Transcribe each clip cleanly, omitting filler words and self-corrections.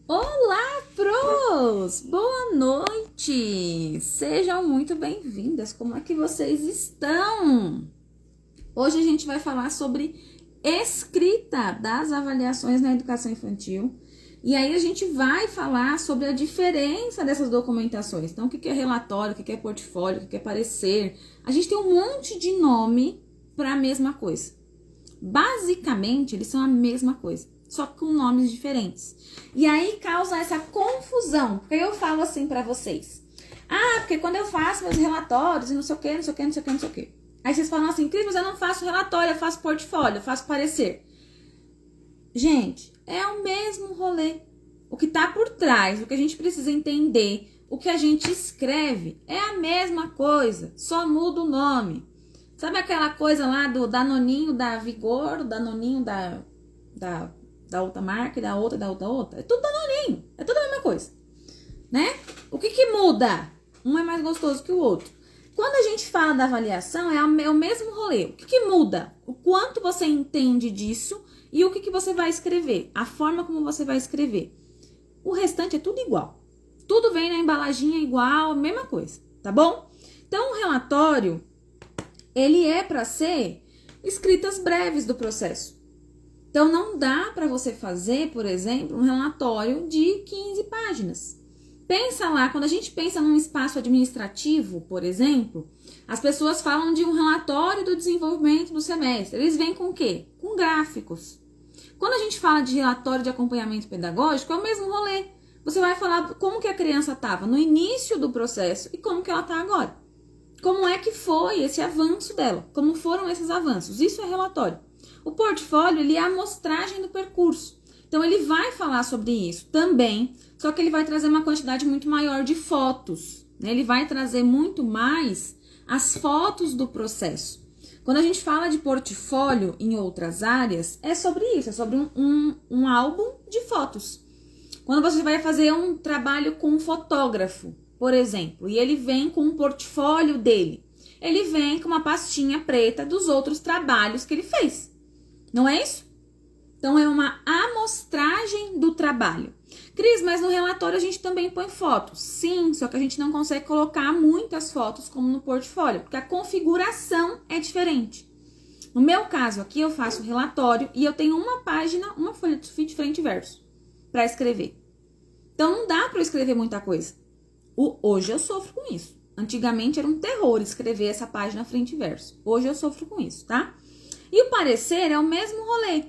Olá, pros! Boa noite! Sejam muito bem-vindas. Como é que vocês estão? Hoje a gente vai falar sobre escrita das avaliações na educação infantil. E aí a gente vai falar sobre a diferença dessas documentações. Então, o que é relatório, o que é portfólio, o que é parecer. A gente tem um monte de nome para a mesma coisa. Basicamente, eles são a mesma coisa, só que com nomes diferentes. E aí causa essa confusão, porque eu falo assim pra vocês. Porque quando eu faço meus relatórios e não sei o que, não sei o que, não sei o que, não sei o que. Aí vocês falam assim, Cris, mas eu não faço relatório, eu faço portfólio, eu faço parecer. Gente, é o mesmo rolê. O que tá por trás, o que a gente precisa entender, o que a gente escreve, é a mesma coisa, só muda o nome. Sabe aquela coisa lá do Danoninho da Vigor, o Danoninho da outra marca, da outra. É tudo Danoninho, é tudo a mesma coisa, né? O que muda? Um é mais gostoso que o outro. Quando a gente fala da avaliação, é o mesmo rolê. O que muda? O quanto você entende disso e o que você vai escrever. A forma como você vai escrever. O restante é tudo igual. Tudo vem na embalaginha igual, mesma coisa, tá bom? Então, o relatório, ele é para ser escritas breves do processo. Então, não dá para você fazer, por exemplo, um relatório de 15 páginas. Pensa lá, quando a gente pensa num espaço administrativo, por exemplo, as pessoas falam de um relatório do desenvolvimento do semestre. Eles vêm com o quê? Com gráficos. Quando a gente fala de relatório de acompanhamento pedagógico, é o mesmo rolê. Você vai falar como que a criança estava no início do processo e como que ela está agora. Como é que foi esse avanço dela? Como foram esses avanços? Isso é relatório. O portfólio, ele é a amostragem do percurso. Então, ele vai falar sobre isso também, só que ele vai trazer uma quantidade muito maior de fotos, né? Ele vai trazer muito mais as fotos do processo. Quando a gente fala de portfólio em outras áreas, é sobre isso, é sobre um álbum de fotos. Quando você vai fazer um trabalho com um fotógrafo, por exemplo, e ele vem com um portfólio dele. Ele vem com uma pastinha preta dos outros trabalhos que ele fez. Não é isso? Então, é uma amostragem do trabalho. Cris, mas no relatório a gente também põe fotos. Sim, só que a gente não consegue colocar muitas fotos como no portfólio, porque a configuração é diferente. No meu caso aqui, eu faço relatório e eu tenho uma página, uma folha de frente e verso para escrever. Então, não dá para eu escrever muita coisa. Hoje eu sofro com isso. Antigamente era um terror escrever essa página frente e verso. Hoje eu sofro com isso, tá? E o parecer é o mesmo rolê.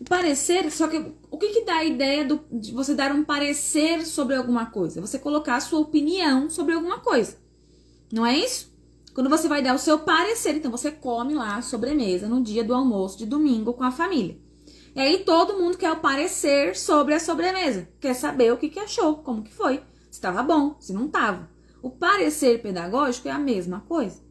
O parecer, só que o que dá a ideia de você dar um parecer sobre alguma coisa? Você colocar a sua opinião sobre alguma coisa. Não é isso? Quando você vai dar o seu parecer, então você come lá a sobremesa no dia do almoço de domingo com a família. E aí todo mundo quer o parecer sobre a sobremesa. Quer saber o que achou, como que foi. Se estava bom, se não estava. O parecer pedagógico é a mesma coisa.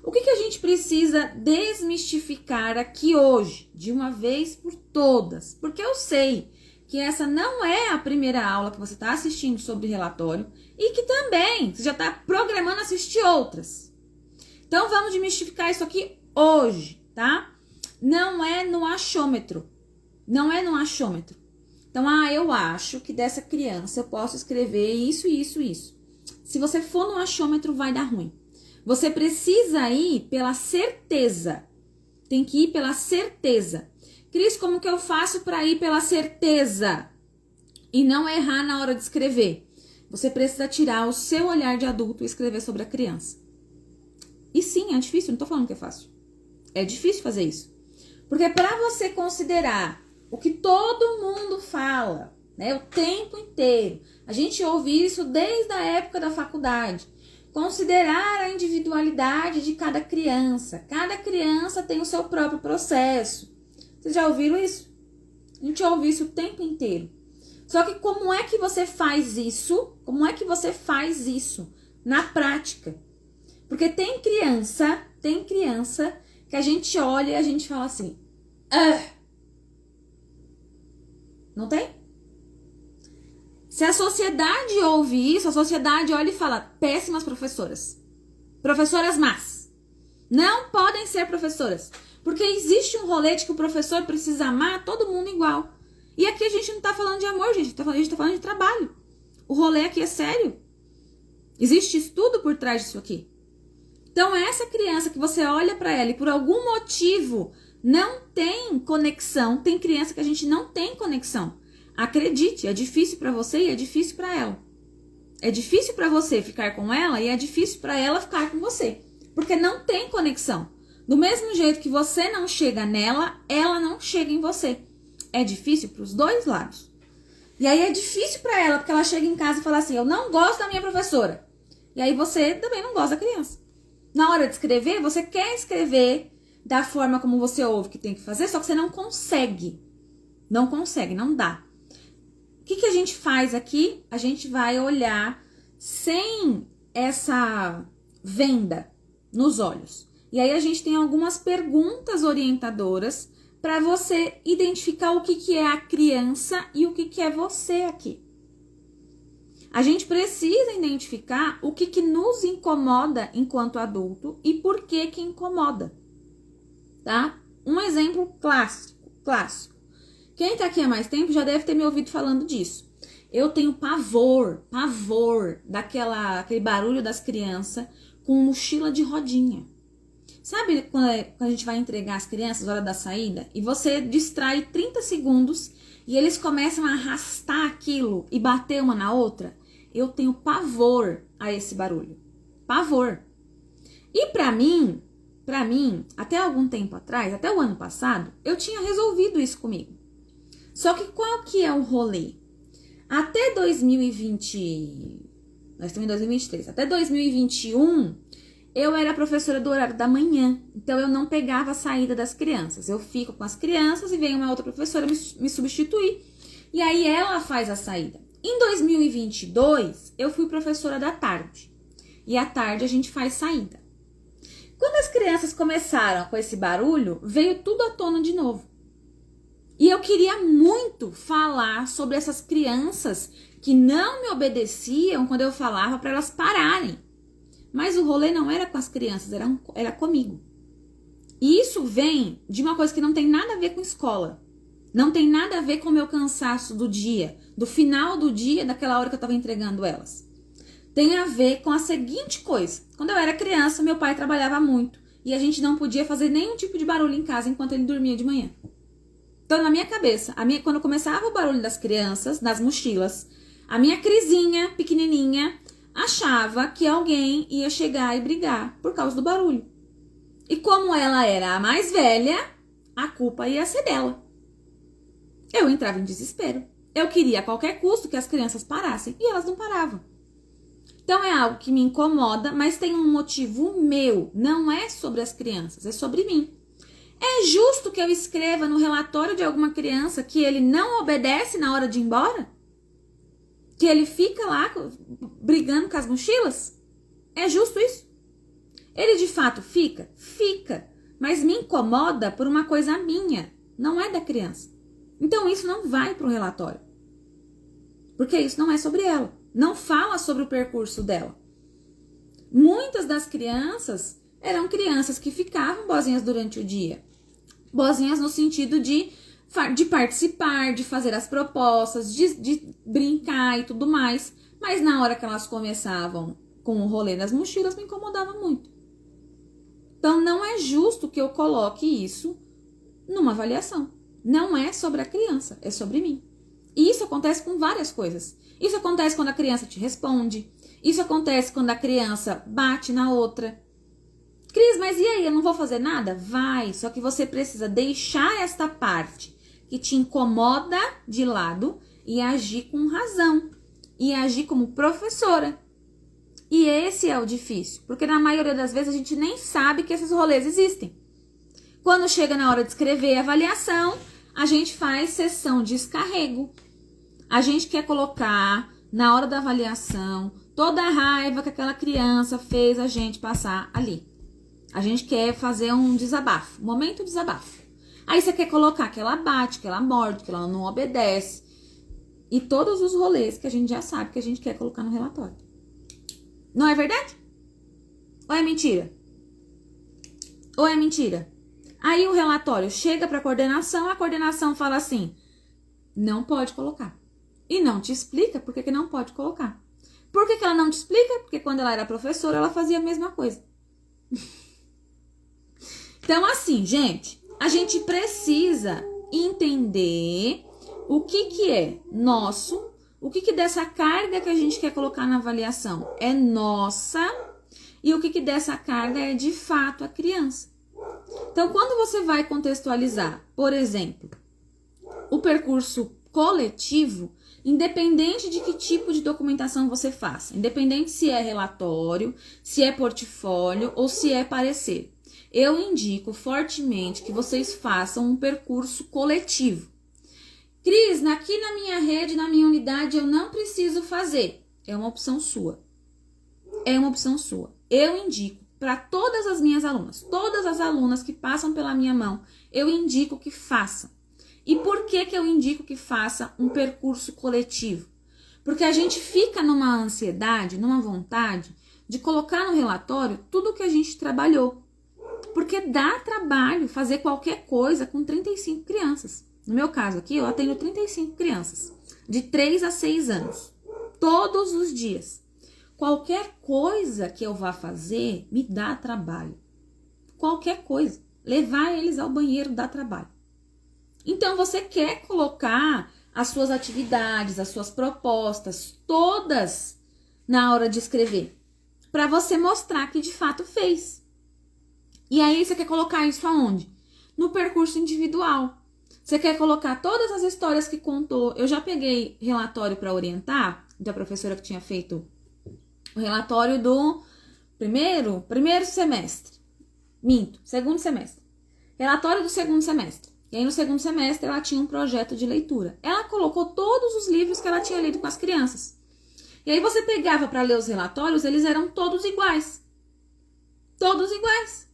O que a gente precisa desmistificar aqui hoje, de uma vez por todas? Porque eu sei que essa não é a primeira aula que você está assistindo sobre relatório e que também você já está programando assistir outras. Então, vamos desmistificar isso aqui hoje, tá? Não é no achômetro. Não é no achômetro. Então, eu acho que dessa criança eu posso escrever isso, isso, isso. Se você for no achômetro, vai dar ruim. Você precisa ir pela certeza. Tem que ir pela certeza. Cris, como que eu faço para ir pela certeza? E não errar na hora de escrever. Você precisa tirar o seu olhar de adulto e escrever sobre a criança. E sim, é difícil, não tô falando que é fácil. É difícil fazer isso. Porque para você considerar o que todo mundo fala, né, o tempo inteiro, a gente ouve isso desde a época da faculdade. Considerar a individualidade de cada criança. Cada criança tem o seu próprio processo. Vocês já ouviram isso? A gente ouve isso o tempo inteiro. Só que como é que você faz isso? Como é que você faz isso na prática? Porque tem criança que a gente olha e a gente fala assim, não tem? Se a sociedade ouve isso, a sociedade olha e fala, péssimas professoras. Professoras más. Não podem ser professoras. Porque existe um rolê de que o professor precisa amar todo mundo igual. E aqui a gente não não tá falando de amor, gente. A gente tá falando de trabalho. O rolê aqui é sério. Existe estudo por trás disso aqui. Então, essa criança que você olha pra ela e por algum motivo não tem conexão, tem criança que a gente não tem conexão. Acredite, é difícil pra você e é difícil pra ela. É difícil pra você ficar com ela e é difícil pra ela ficar com você. Porque não tem conexão. Do mesmo jeito que você não chega nela, ela não chega em você. É difícil pros dois lados. E aí é difícil pra ela, porque ela chega em casa e fala assim, eu não gosto da minha professora. E aí você também não gosta da criança. Na hora de escrever, você quer escrever da forma como você ouve que tem que fazer, só que você não consegue. Não consegue, não dá. O que a gente faz aqui? A gente vai olhar sem essa venda nos olhos. E aí a gente tem algumas perguntas orientadoras para você identificar o que é a criança e o que é você aqui. A gente precisa identificar o que nos incomoda enquanto adulto e por que incomoda, tá? Um exemplo clássico. Quem tá aqui há mais tempo já deve ter me ouvido falando disso. Eu tenho pavor daquele barulho das crianças com mochila de rodinha. Sabe quando a gente vai entregar as crianças na hora da saída e você distrai 30 segundos e eles começam a arrastar aquilo e bater uma na outra? Eu tenho pavor a esse barulho. Pavor. E pra mim, até algum tempo atrás, até o ano passado, eu tinha resolvido isso comigo. Só que qual que é o rolê? Até 2020, nós estamos em 2023, até 2021, eu era professora do horário da manhã, então eu não pegava a saída das crianças. Eu fico com as crianças e vem uma outra professora me substituir, e aí ela faz a saída. Em 2022, eu fui professora da tarde, e à tarde a gente faz saída. Quando as crianças começaram com esse barulho, veio tudo à tona de novo. E eu queria muito falar sobre essas crianças que não me obedeciam quando eu falava para elas pararem. Mas o rolê não era com as crianças, era comigo. E isso vem de uma coisa que não tem nada a ver com escola. Não tem nada a ver com o meu cansaço do dia, do final do dia, daquela hora que eu estava entregando elas. Tem a ver com a seguinte coisa. Quando eu era criança, meu pai trabalhava muito e a gente não podia fazer nenhum tipo de barulho em casa enquanto ele dormia de manhã. Então, na minha cabeça, quando começava o barulho das crianças, das mochilas, a minha Crisinha, pequenininha, achava que alguém ia chegar e brigar por causa do barulho. E como ela era a mais velha, a culpa ia ser dela. Eu entrava em desespero. Eu queria a qualquer custo que as crianças parassem e elas não paravam. Então é algo que me incomoda, mas tem um motivo meu. Não é sobre as crianças, é sobre mim. É justo que eu escreva no relatório de alguma criança que ele não obedece na hora de ir embora? Que ele fica lá brigando com as mochilas? É justo isso? Ele de fato fica? Fica. Mas me incomoda por uma coisa minha, não é da criança. Então isso não vai para o relatório. Porque isso não é sobre ela. Não fala sobre o percurso dela. Muitas das crianças eram crianças que ficavam boazinhas durante o dia. Boazinhas no sentido de participar, de fazer as propostas, de brincar e tudo mais. Mas na hora que elas começavam com o rolê das mochilas, me incomodava muito. Então não é justo que eu coloque isso numa avaliação. Não é sobre a criança, é sobre mim. E isso acontece com várias coisas. Isso acontece quando a criança te responde. Isso acontece quando a criança bate na outra. Cris, mas e aí, eu não vou fazer nada? Vai, só que você precisa deixar esta parte que te incomoda de lado e agir com razão. E agir como professora. E esse é o difícil, porque na maioria das vezes a gente nem sabe que esses rolês existem. Quando chega na hora de escrever a avaliação, a gente faz sessão de descarrego. A gente quer colocar na hora da avaliação toda a raiva que aquela criança fez a gente passar ali. A gente quer fazer um desabafo, um momento de desabafo. Aí você quer colocar que ela bate, que ela morde, que ela não obedece. E todos os rolês que a gente já sabe que a gente quer colocar no relatório. Não é verdade? Ou é mentira? Ou é mentira? Aí o relatório chega para a coordenação fala assim, Não pode colocar. E não te explica por que não pode colocar. Por que ela não te explica? Porque quando ela era professora, ela fazia a mesma coisa. Então, assim, gente, a gente precisa entender o que é nosso, o que dessa carga que a gente quer colocar na avaliação é nossa e o que dessa carga é de fato a criança. Então, quando você vai contextualizar, por exemplo, o percurso coletivo, independente de que tipo de documentação você faça, independente se é relatório, se é portfólio ou se é parecer, eu indico fortemente que vocês façam um percurso coletivo. Cris, aqui na minha rede, na minha unidade, eu não preciso fazer. É uma opção sua. É uma opção sua. Eu indico para todas as minhas alunas, todas as alunas que passam pela minha mão, eu indico que façam. E por que eu indico que faça um percurso coletivo? Porque a gente fica numa ansiedade, numa vontade de colocar no relatório tudo que a gente trabalhou. Porque dá trabalho fazer qualquer coisa com 35 crianças. No meu caso aqui, eu atendo 35 crianças, de 3 a 6 anos, todos os dias. Qualquer coisa que eu vá fazer me dá trabalho. Qualquer coisa. Levar eles ao banheiro dá trabalho. Então, você quer colocar as suas atividades, as suas propostas, todas na hora de escrever, para você mostrar que de fato fez. E aí, você quer colocar isso aonde? No percurso individual. Você quer colocar todas as histórias que contou. Eu já peguei relatório para orientar, da professora que tinha feito o relatório do primeiro semestre. Segundo semestre. Relatório do segundo semestre. E aí no segundo semestre ela tinha um projeto de leitura. Ela colocou todos os livros que ela tinha lido com as crianças. E aí você pegava para ler os relatórios, eles eram todos iguais. Todos iguais.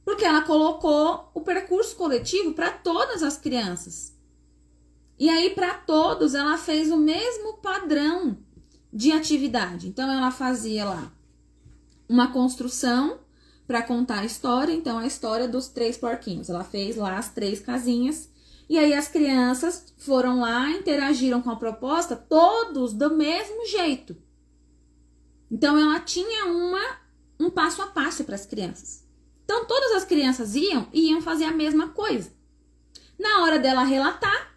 Porque ela colocou o percurso coletivo para todas as crianças. E aí para todos ela fez o mesmo padrão de atividade. Então ela fazia lá uma construção para contar a história. Então a história dos 3 porquinhos. Ela fez lá as 3 casinhas. E aí as crianças foram lá, interagiram com a proposta, todos do mesmo jeito. Então ela tinha um passo a passo para as crianças. Então todas as crianças iam fazer a mesma coisa. Na hora dela relatar,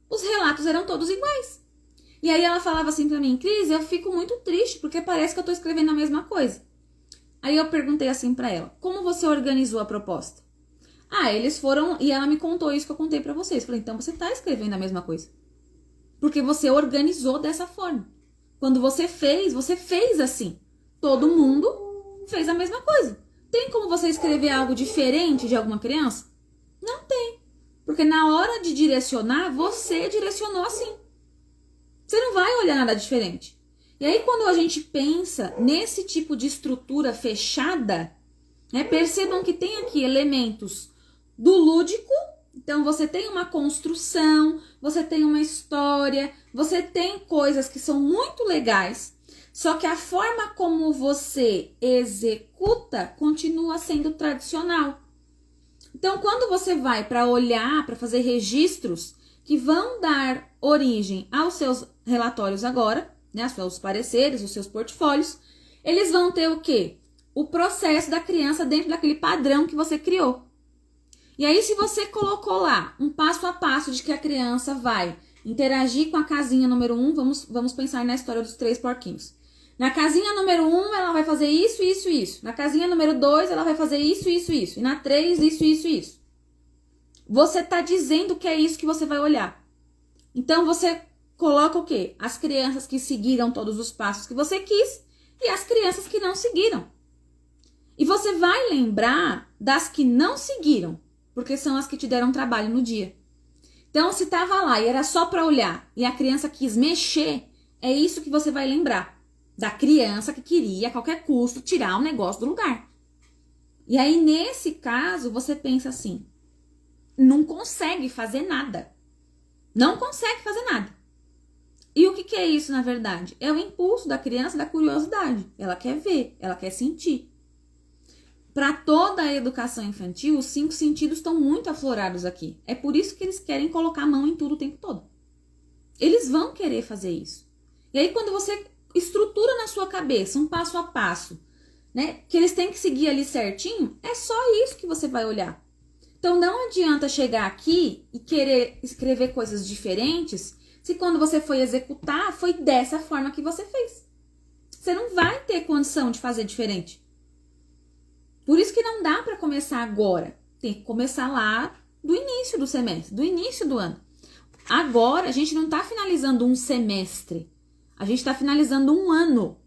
os relatos eram todos iguais. E aí ela falava assim pra mim, Cris, eu fico muito triste porque parece que eu tô escrevendo a mesma coisa. Aí eu perguntei assim pra ela, como você organizou a proposta? Eles foram, e ela me contou isso que eu contei pra vocês. Falei, então você tá escrevendo a mesma coisa. Porque você organizou dessa forma. Quando você fez assim. Todo mundo fez a mesma coisa. Tem como você escrever algo diferente de alguma criança? Não tem. Porque na hora de direcionar, você direcionou assim. Você não vai olhar nada diferente. E aí, quando a gente pensa nesse tipo de estrutura fechada, percebam que tem aqui elementos do lúdico. Então, você tem uma construção, você tem uma história, você tem coisas que são muito legais. Só que a forma como você executa continua sendo tradicional. Então, quando você vai para olhar, para fazer registros que vão dar origem aos seus relatórios agora, os seus pareceres, os seus portfólios, eles vão ter o quê? O processo da criança dentro daquele padrão que você criou. E aí, se você colocou lá um passo a passo de que a criança vai interagir com a casinha número 1, vamos pensar na história dos 3 porquinhos. Na casinha número 1, ela vai fazer isso, isso, isso. Na casinha número 2, ela vai fazer isso, isso, isso. E na 3, isso, isso, isso. Você tá dizendo que é isso que você vai olhar. Então, você coloca o quê? As crianças que seguiram todos os passos que você quis e as crianças que não seguiram. E você vai lembrar das que não seguiram, porque são as que te deram trabalho no dia. Então, se tava lá e era só para olhar e a criança quis mexer, é isso que você vai lembrar. Da criança que queria, a qualquer custo, tirar o negócio do lugar. E aí, nesse caso, você pensa assim, não consegue fazer nada. Não consegue fazer nada. E o que é isso, na verdade? É o impulso da criança, da curiosidade. Ela quer ver, ela quer sentir. Para toda a educação infantil, os 5 sentidos estão muito aflorados aqui. É por isso que eles querem colocar a mão em tudo o tempo todo. Eles vão querer fazer isso. E aí, quando você estrutura na sua cabeça um passo a passo, né, que eles têm que seguir ali certinho, é só isso que você vai olhar. Então, não adianta chegar aqui e querer escrever coisas diferentes se quando você foi executar, foi dessa forma que você fez. Você não vai ter condição de fazer diferente. Por isso que não dá para começar agora. Tem que começar lá do início do semestre, do início do ano. Agora, a gente não está finalizando um semestre. A gente está finalizando um ano.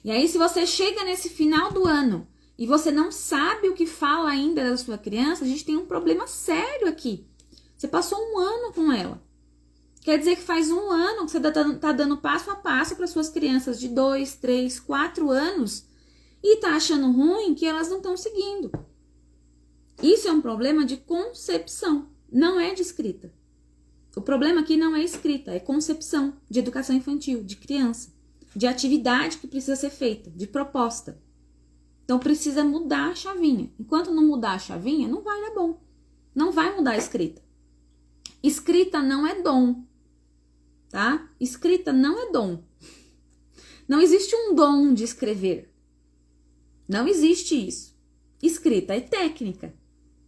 E aí, se você chega nesse final do ano e você não sabe o que fala ainda da sua criança, a gente tem um problema sério aqui. Você passou um ano com ela. Quer dizer que faz um ano que você está dando passo a passo para suas crianças de 2, 3, 4 anos e está achando ruim que elas não estão seguindo. Isso é um problema de concepção, não é de escrita. O problema aqui não é escrita, é concepção de educação infantil, de criança, de atividade que precisa ser feita, de proposta. Então precisa mudar a chavinha. Enquanto não mudar a chavinha, não vai dar bom. Não vai mudar a escrita. Escrita não é dom, tá? Escrita não é dom. Não existe um dom de escrever. Não existe isso. Escrita é técnica.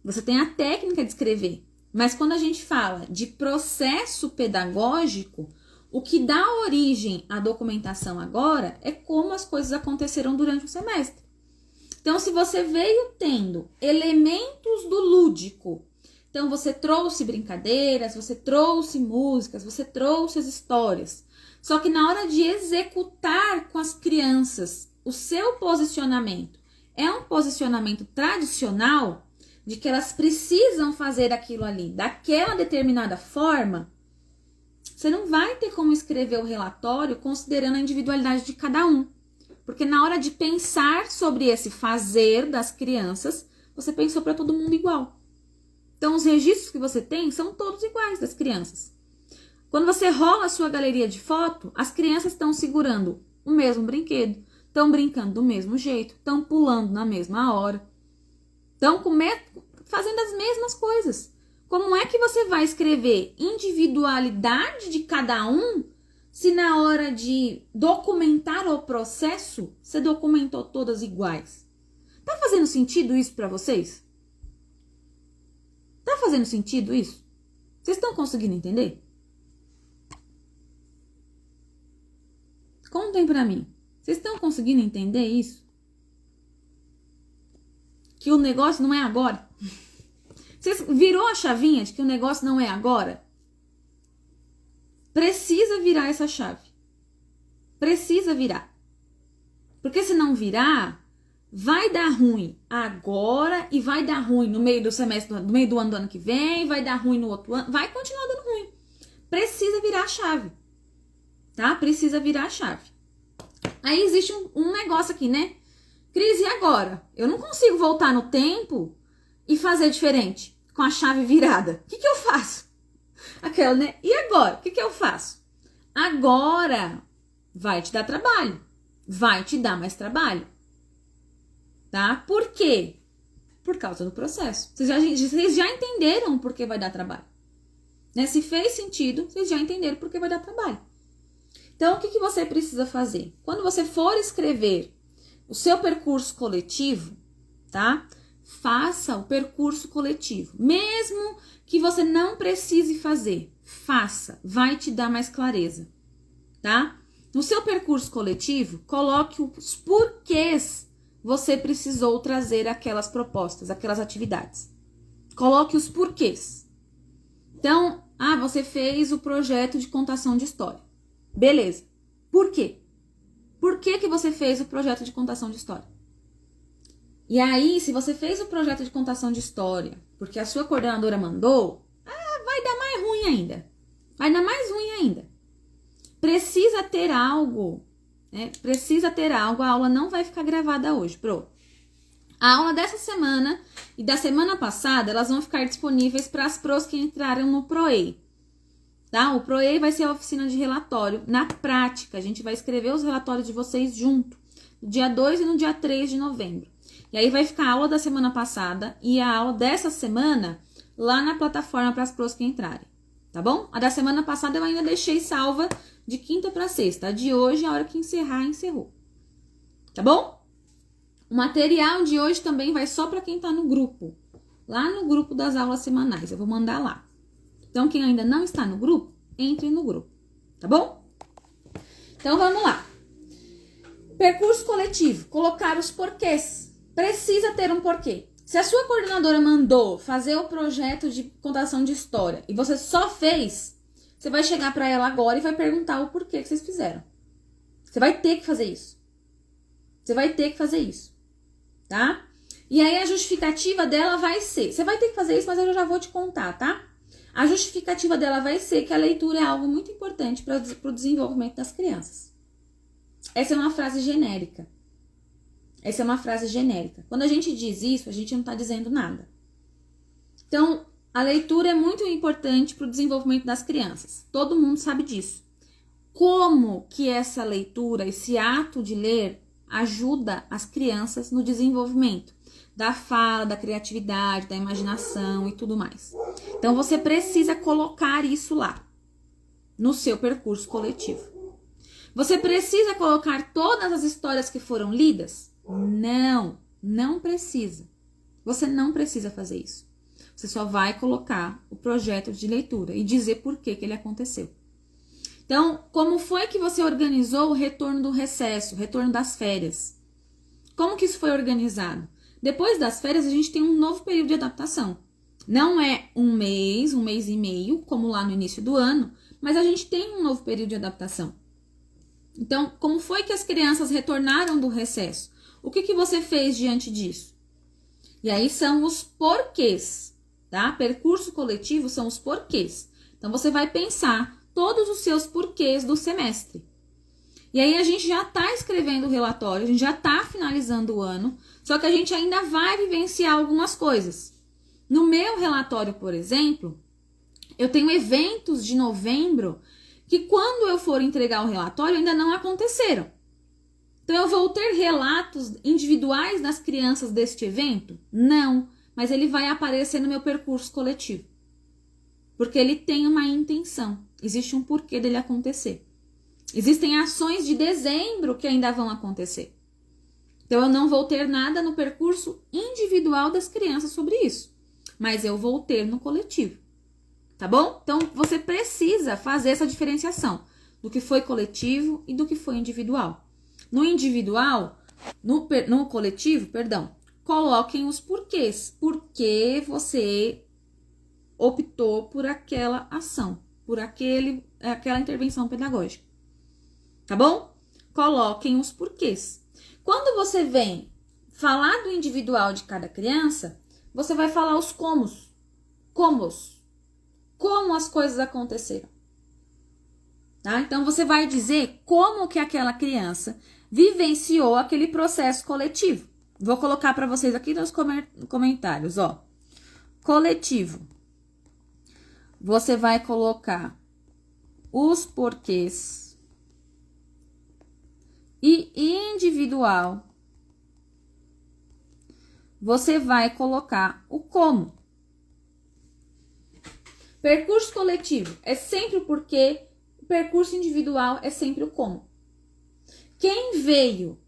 Você tem a técnica de escrever. Mas quando a gente fala de processo pedagógico, o que dá origem à documentação agora é como as coisas aconteceram durante o semestre. Então, se você veio tendo elementos do lúdico, então você trouxe brincadeiras, você trouxe músicas, você trouxe as histórias. Só que na hora de executar com as crianças o seu posicionamento é um posicionamento tradicional, de que elas precisam fazer aquilo ali daquela determinada forma, você não vai ter como escrever o relatório considerando a individualidade de cada um. Porque na hora de pensar sobre esse fazer das crianças, você pensou para todo mundo igual. Então, os registros que você tem são todos iguais das crianças. Quando você rola a sua galeria de foto, as crianças estão segurando o mesmo brinquedo, estão brincando do mesmo jeito, estão pulando na mesma hora, estão fazendo as mesmas coisas. Como é que você vai escrever individualidade de cada um se na hora de documentar o processo, você documentou todas iguais? Tá fazendo sentido isso para vocês? Tá fazendo sentido isso? Vocês estão conseguindo entender? Contem pra mim. Vocês estão conseguindo entender isso? Que o negócio não é agora? Vocês virou a chavinha de que o negócio não é agora? Precisa virar essa chave. Precisa virar. Porque se não virar, vai dar ruim agora e vai dar ruim no meio do semestre, no meio do ano que vem, vai dar ruim no outro ano, vai continuar dando ruim. Precisa virar a chave. Tá? Precisa virar a chave. Aí existe um negócio aqui, né? Cris, e agora? Eu não consigo voltar no tempo e fazer diferente com a chave virada. O que eu faço? Aquela, né? E agora? O que eu faço? Agora vai te dar trabalho. Vai te dar mais trabalho. Tá? Por quê? Por causa do processo. Vocês já entenderam por que vai dar trabalho. Né? Se fez sentido, vocês já entenderam por que vai dar trabalho. Então, o que você precisa fazer? Quando você for escrever o seu percurso coletivo, tá? Faça o percurso coletivo. Mesmo que você não precise fazer, faça. Vai te dar mais clareza, tá? No seu percurso coletivo, coloque os porquês você precisou trazer aquelas propostas, aquelas atividades. Coloque os porquês. Então, você fez o projeto de contação de história. Beleza. Por quê? Por que você fez o projeto de contação de história? E aí, se você fez o projeto de contação de história porque a sua coordenadora mandou, vai dar mais ruim ainda. Vai dar mais ruim ainda. Precisa ter algo, né? Precisa ter algo. A aula não vai ficar gravada hoje, A aula dessa semana e da semana passada, elas vão ficar disponíveis para as pros que entraram no ProEI. Tá? O ProEI vai ser a oficina de relatório. Na prática, a gente vai escrever os relatórios de vocês junto, no dia 2 e no dia 3 de novembro. E aí vai ficar a aula da semana passada e a aula dessa semana lá na plataforma para as pros que entrarem. tá bom? A da semana passada eu ainda deixei salva de quinta para sexta. A de hoje, a hora que encerrar, encerrou. Tá bom? O material de hoje também vai só para quem tá no grupo. Lá no grupo das aulas semanais. Eu vou mandar lá. Então, quem ainda não está no grupo, entre no grupo. Tá bom? Então, vamos lá. Percurso coletivo. Colocar os porquês. Precisa ter um porquê. Se a sua coordenadora mandou fazer o projeto de contação de história e você só fez, você vai chegar para ela agora e vai perguntar o porquê que vocês fizeram. Você vai ter que fazer isso. Você vai ter que fazer isso. Tá? E aí a justificativa dela vai ser... Você vai ter que fazer isso, mas eu já vou te contar, tá? A justificativa dela vai ser que a leitura é algo muito importante para o desenvolvimento das crianças. Essa é uma frase genérica. Essa é uma frase genérica. Quando a gente diz isso, a gente não está dizendo nada. Então, a leitura é muito importante para o desenvolvimento das crianças. Todo mundo sabe disso. Como que essa leitura, esse ato de ler, ajuda as crianças no desenvolvimento da fala, da criatividade, da imaginação e tudo mais. Então, você precisa colocar isso lá, no seu percurso coletivo. Você precisa colocar todas as histórias que foram lidas? Não, não precisa. Você não precisa fazer isso. Você só vai colocar o projeto de leitura e dizer por que ele aconteceu. Então, como foi que você organizou o retorno do recesso, o retorno das férias? Como que isso foi organizado? Depois das férias, a gente tem um novo período de adaptação. Não é um mês e meio, como lá no início do ano, mas a gente tem um novo período de adaptação. Então, como foi que as crianças retornaram do recesso? O que você fez diante disso? E aí são os porquês, tá? Percurso coletivo são os porquês. Então, você vai pensar todos os seus porquês do semestre. E aí, a gente já está escrevendo o relatório, a gente já está finalizando o ano, só que a gente ainda vai vivenciar algumas coisas. No meu relatório, por exemplo, eu tenho eventos de novembro que quando eu for entregar o relatório ainda não aconteceram. Então, eu vou ter relatos individuais das crianças deste evento? Não, mas ele vai aparecer no meu percurso coletivo. Porque ele tem uma intenção, existe um porquê dele acontecer. Existem ações de dezembro que ainda vão acontecer. Então, eu não vou ter nada no percurso individual das crianças sobre isso, mas eu vou ter no coletivo. Tá bom? Então, você precisa fazer essa diferenciação do que foi coletivo e do que foi individual. No individual, no coletivo, coloquem os porquês. Por que você optou por aquela ação, por aquela intervenção pedagógica. Tá bom? Coloquem os porquês. Quando você vem falar do individual de cada criança, você vai falar os comos. Como as coisas aconteceram. Tá? Então, você vai dizer como que aquela criança vivenciou aquele processo coletivo. Vou colocar para vocês aqui nos comentários, ó. Coletivo. Você vai colocar os porquês. E individual, você vai colocar o como. Percurso coletivo é sempre o porquê, o percurso individual é sempre o como. Quem veio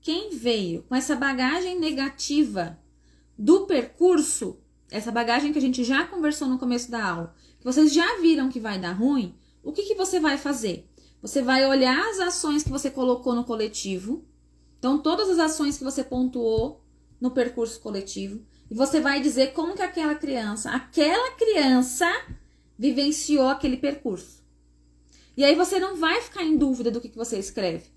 com essa bagagem negativa do percurso, essa bagagem que a gente já conversou no começo da aula, que vocês já viram que vai dar ruim, o que você vai fazer? Você vai olhar as ações que você colocou no coletivo, então todas as ações que você pontuou no percurso coletivo, e você vai dizer como que aquela criança vivenciou aquele percurso. E aí você não vai ficar em dúvida do que você escreve,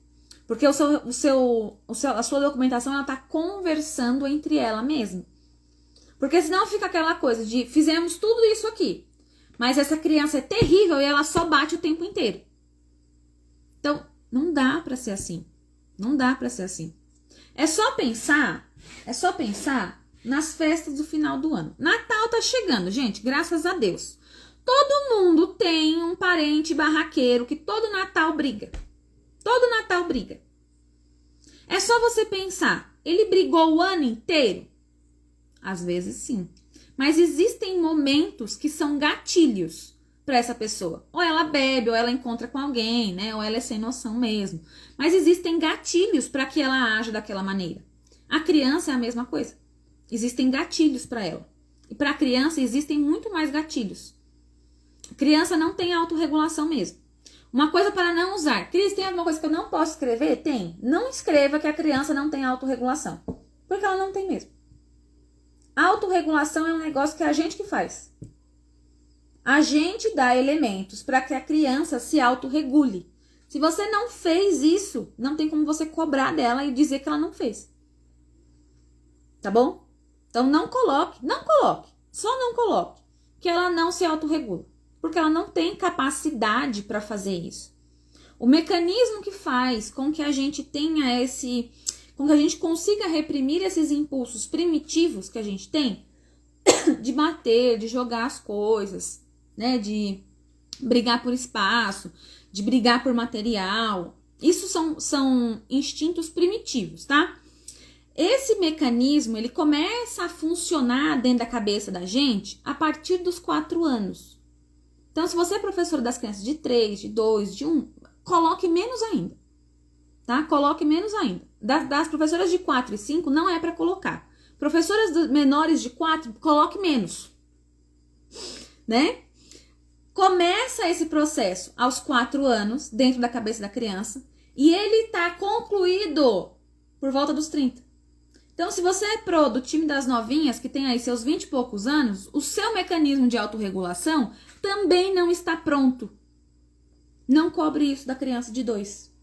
porque a sua documentação ela está conversando entre ela mesma. Porque senão fica aquela coisa de fizemos tudo isso aqui, mas essa criança é terrível e ela só bate o tempo inteiro. Então, não dá para ser assim. Não dá para ser assim. É só pensar nas festas do final do ano. Natal tá chegando, gente, graças a Deus. Todo mundo tem um parente barraqueiro que todo Natal briga. Todo Natal briga. É só você pensar, ele brigou o ano inteiro? Às vezes sim. Mas existem momentos que são gatilhos para essa pessoa. Ou ela bebe, ou ela encontra com alguém, né? Ou ela é sem noção mesmo. Mas existem gatilhos para que ela aja daquela maneira. A criança é a mesma coisa. Existem gatilhos para ela. E para a criança existem muito mais gatilhos. A criança não tem autorregulação mesmo. Uma coisa para não usar. Cris, tem alguma coisa que eu não posso escrever? Tem. Não escreva que a criança não tem autorregulação. Porque ela não tem mesmo. A autorregulação é um negócio que é a gente que faz. A gente dá elementos para que a criança se autorregule. Se você não fez isso, não tem como você cobrar dela e dizer que ela não fez. Tá bom? Então não coloque, só não coloque que ela não se autorregula. Porque ela não tem capacidade para fazer isso. O mecanismo que faz com que a gente tenha com que a gente consiga reprimir esses impulsos primitivos que a gente tem, de bater, de jogar as coisas, né, de brigar por espaço, de brigar por material, isso são instintos primitivos, tá? Esse mecanismo, ele começa a funcionar dentro da cabeça da gente a partir dos 4 anos. Então, se você é professora das crianças de 3, de 2, de 1, coloque menos ainda, tá? Coloque menos ainda. Das professoras de 4 e 5, não é para colocar. Professoras menores de 4, coloque menos, né? Começa esse processo aos 4 anos, dentro da cabeça da criança, e ele tá concluído por volta dos 30. Então, se você é pro do time das novinhas, que tem aí seus 20 e poucos anos, o seu mecanismo de autorregulação também não está pronto. Não cobre isso da criança de 2.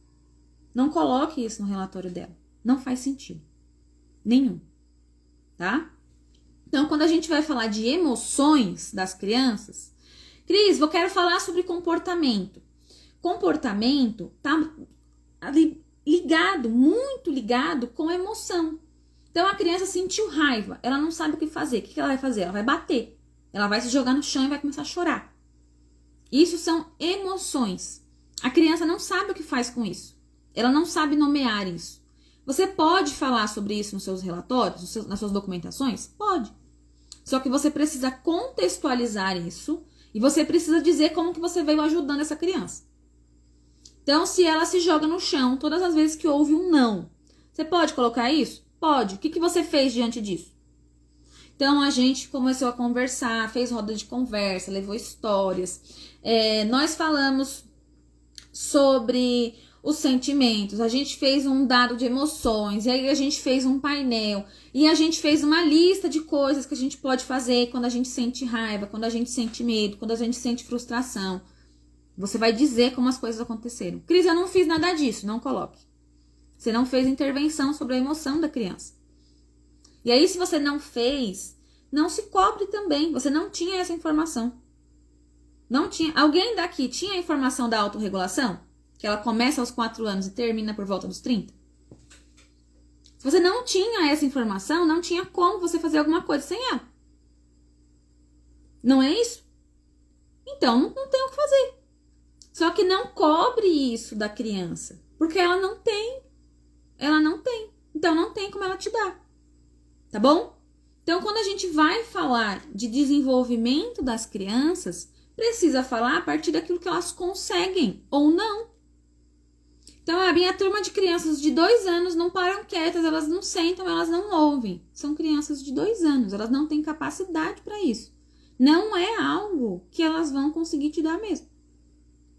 Não coloque isso no relatório dela. Não faz sentido. Nenhum. Tá? Então, quando a gente vai falar de emoções das crianças, Cris, eu quero falar sobre comportamento. Comportamento tá ali ligado, muito ligado com emoção. Então, a criança sentiu raiva, ela não sabe o que fazer. O que ela vai fazer? Ela vai bater. Ela vai se jogar no chão e vai começar a chorar. Isso são emoções. A criança não sabe o que faz com isso. Ela não sabe nomear isso. Você pode falar sobre isso nos seus relatórios, nas suas documentações? Pode. Só que você precisa contextualizar isso e você precisa dizer como que você veio ajudando essa criança. Então, se ela se joga no chão todas as vezes que houve um não, você pode colocar isso? Pode. O que você fez diante disso? Então, a gente começou a conversar, fez roda de conversa, levou histórias. Nós falamos sobre os sentimentos, a gente fez um dado de emoções, e aí a gente fez um painel, e a gente fez uma lista de coisas que a gente pode fazer quando a gente sente raiva, quando a gente sente medo, quando a gente sente frustração. Você vai dizer como as coisas aconteceram. Cris, eu não fiz nada disso, não coloque. Você não fez intervenção sobre a emoção da criança. E aí, se você não fez, não se cobre também. Você não tinha essa informação. Não tinha. Alguém daqui tinha a informação da autorregulação? Que ela começa aos 4 anos e termina por volta dos 30? Se você não tinha essa informação, não tinha como você fazer alguma coisa sem ela. Não é isso? Então, não tem o que fazer. Só que não cobre isso da criança. Porque ela não tem. Ela não tem. Então, não tem como ela te dar. Tá bom? Então, quando a gente vai falar de desenvolvimento das crianças, precisa falar a partir daquilo que elas conseguem ou não. Então, a minha turma de crianças de 2 anos não param quietas, elas não sentam, elas não ouvem. São crianças de 2 anos, elas não têm capacidade para isso. Não é algo que elas vão conseguir te dar mesmo.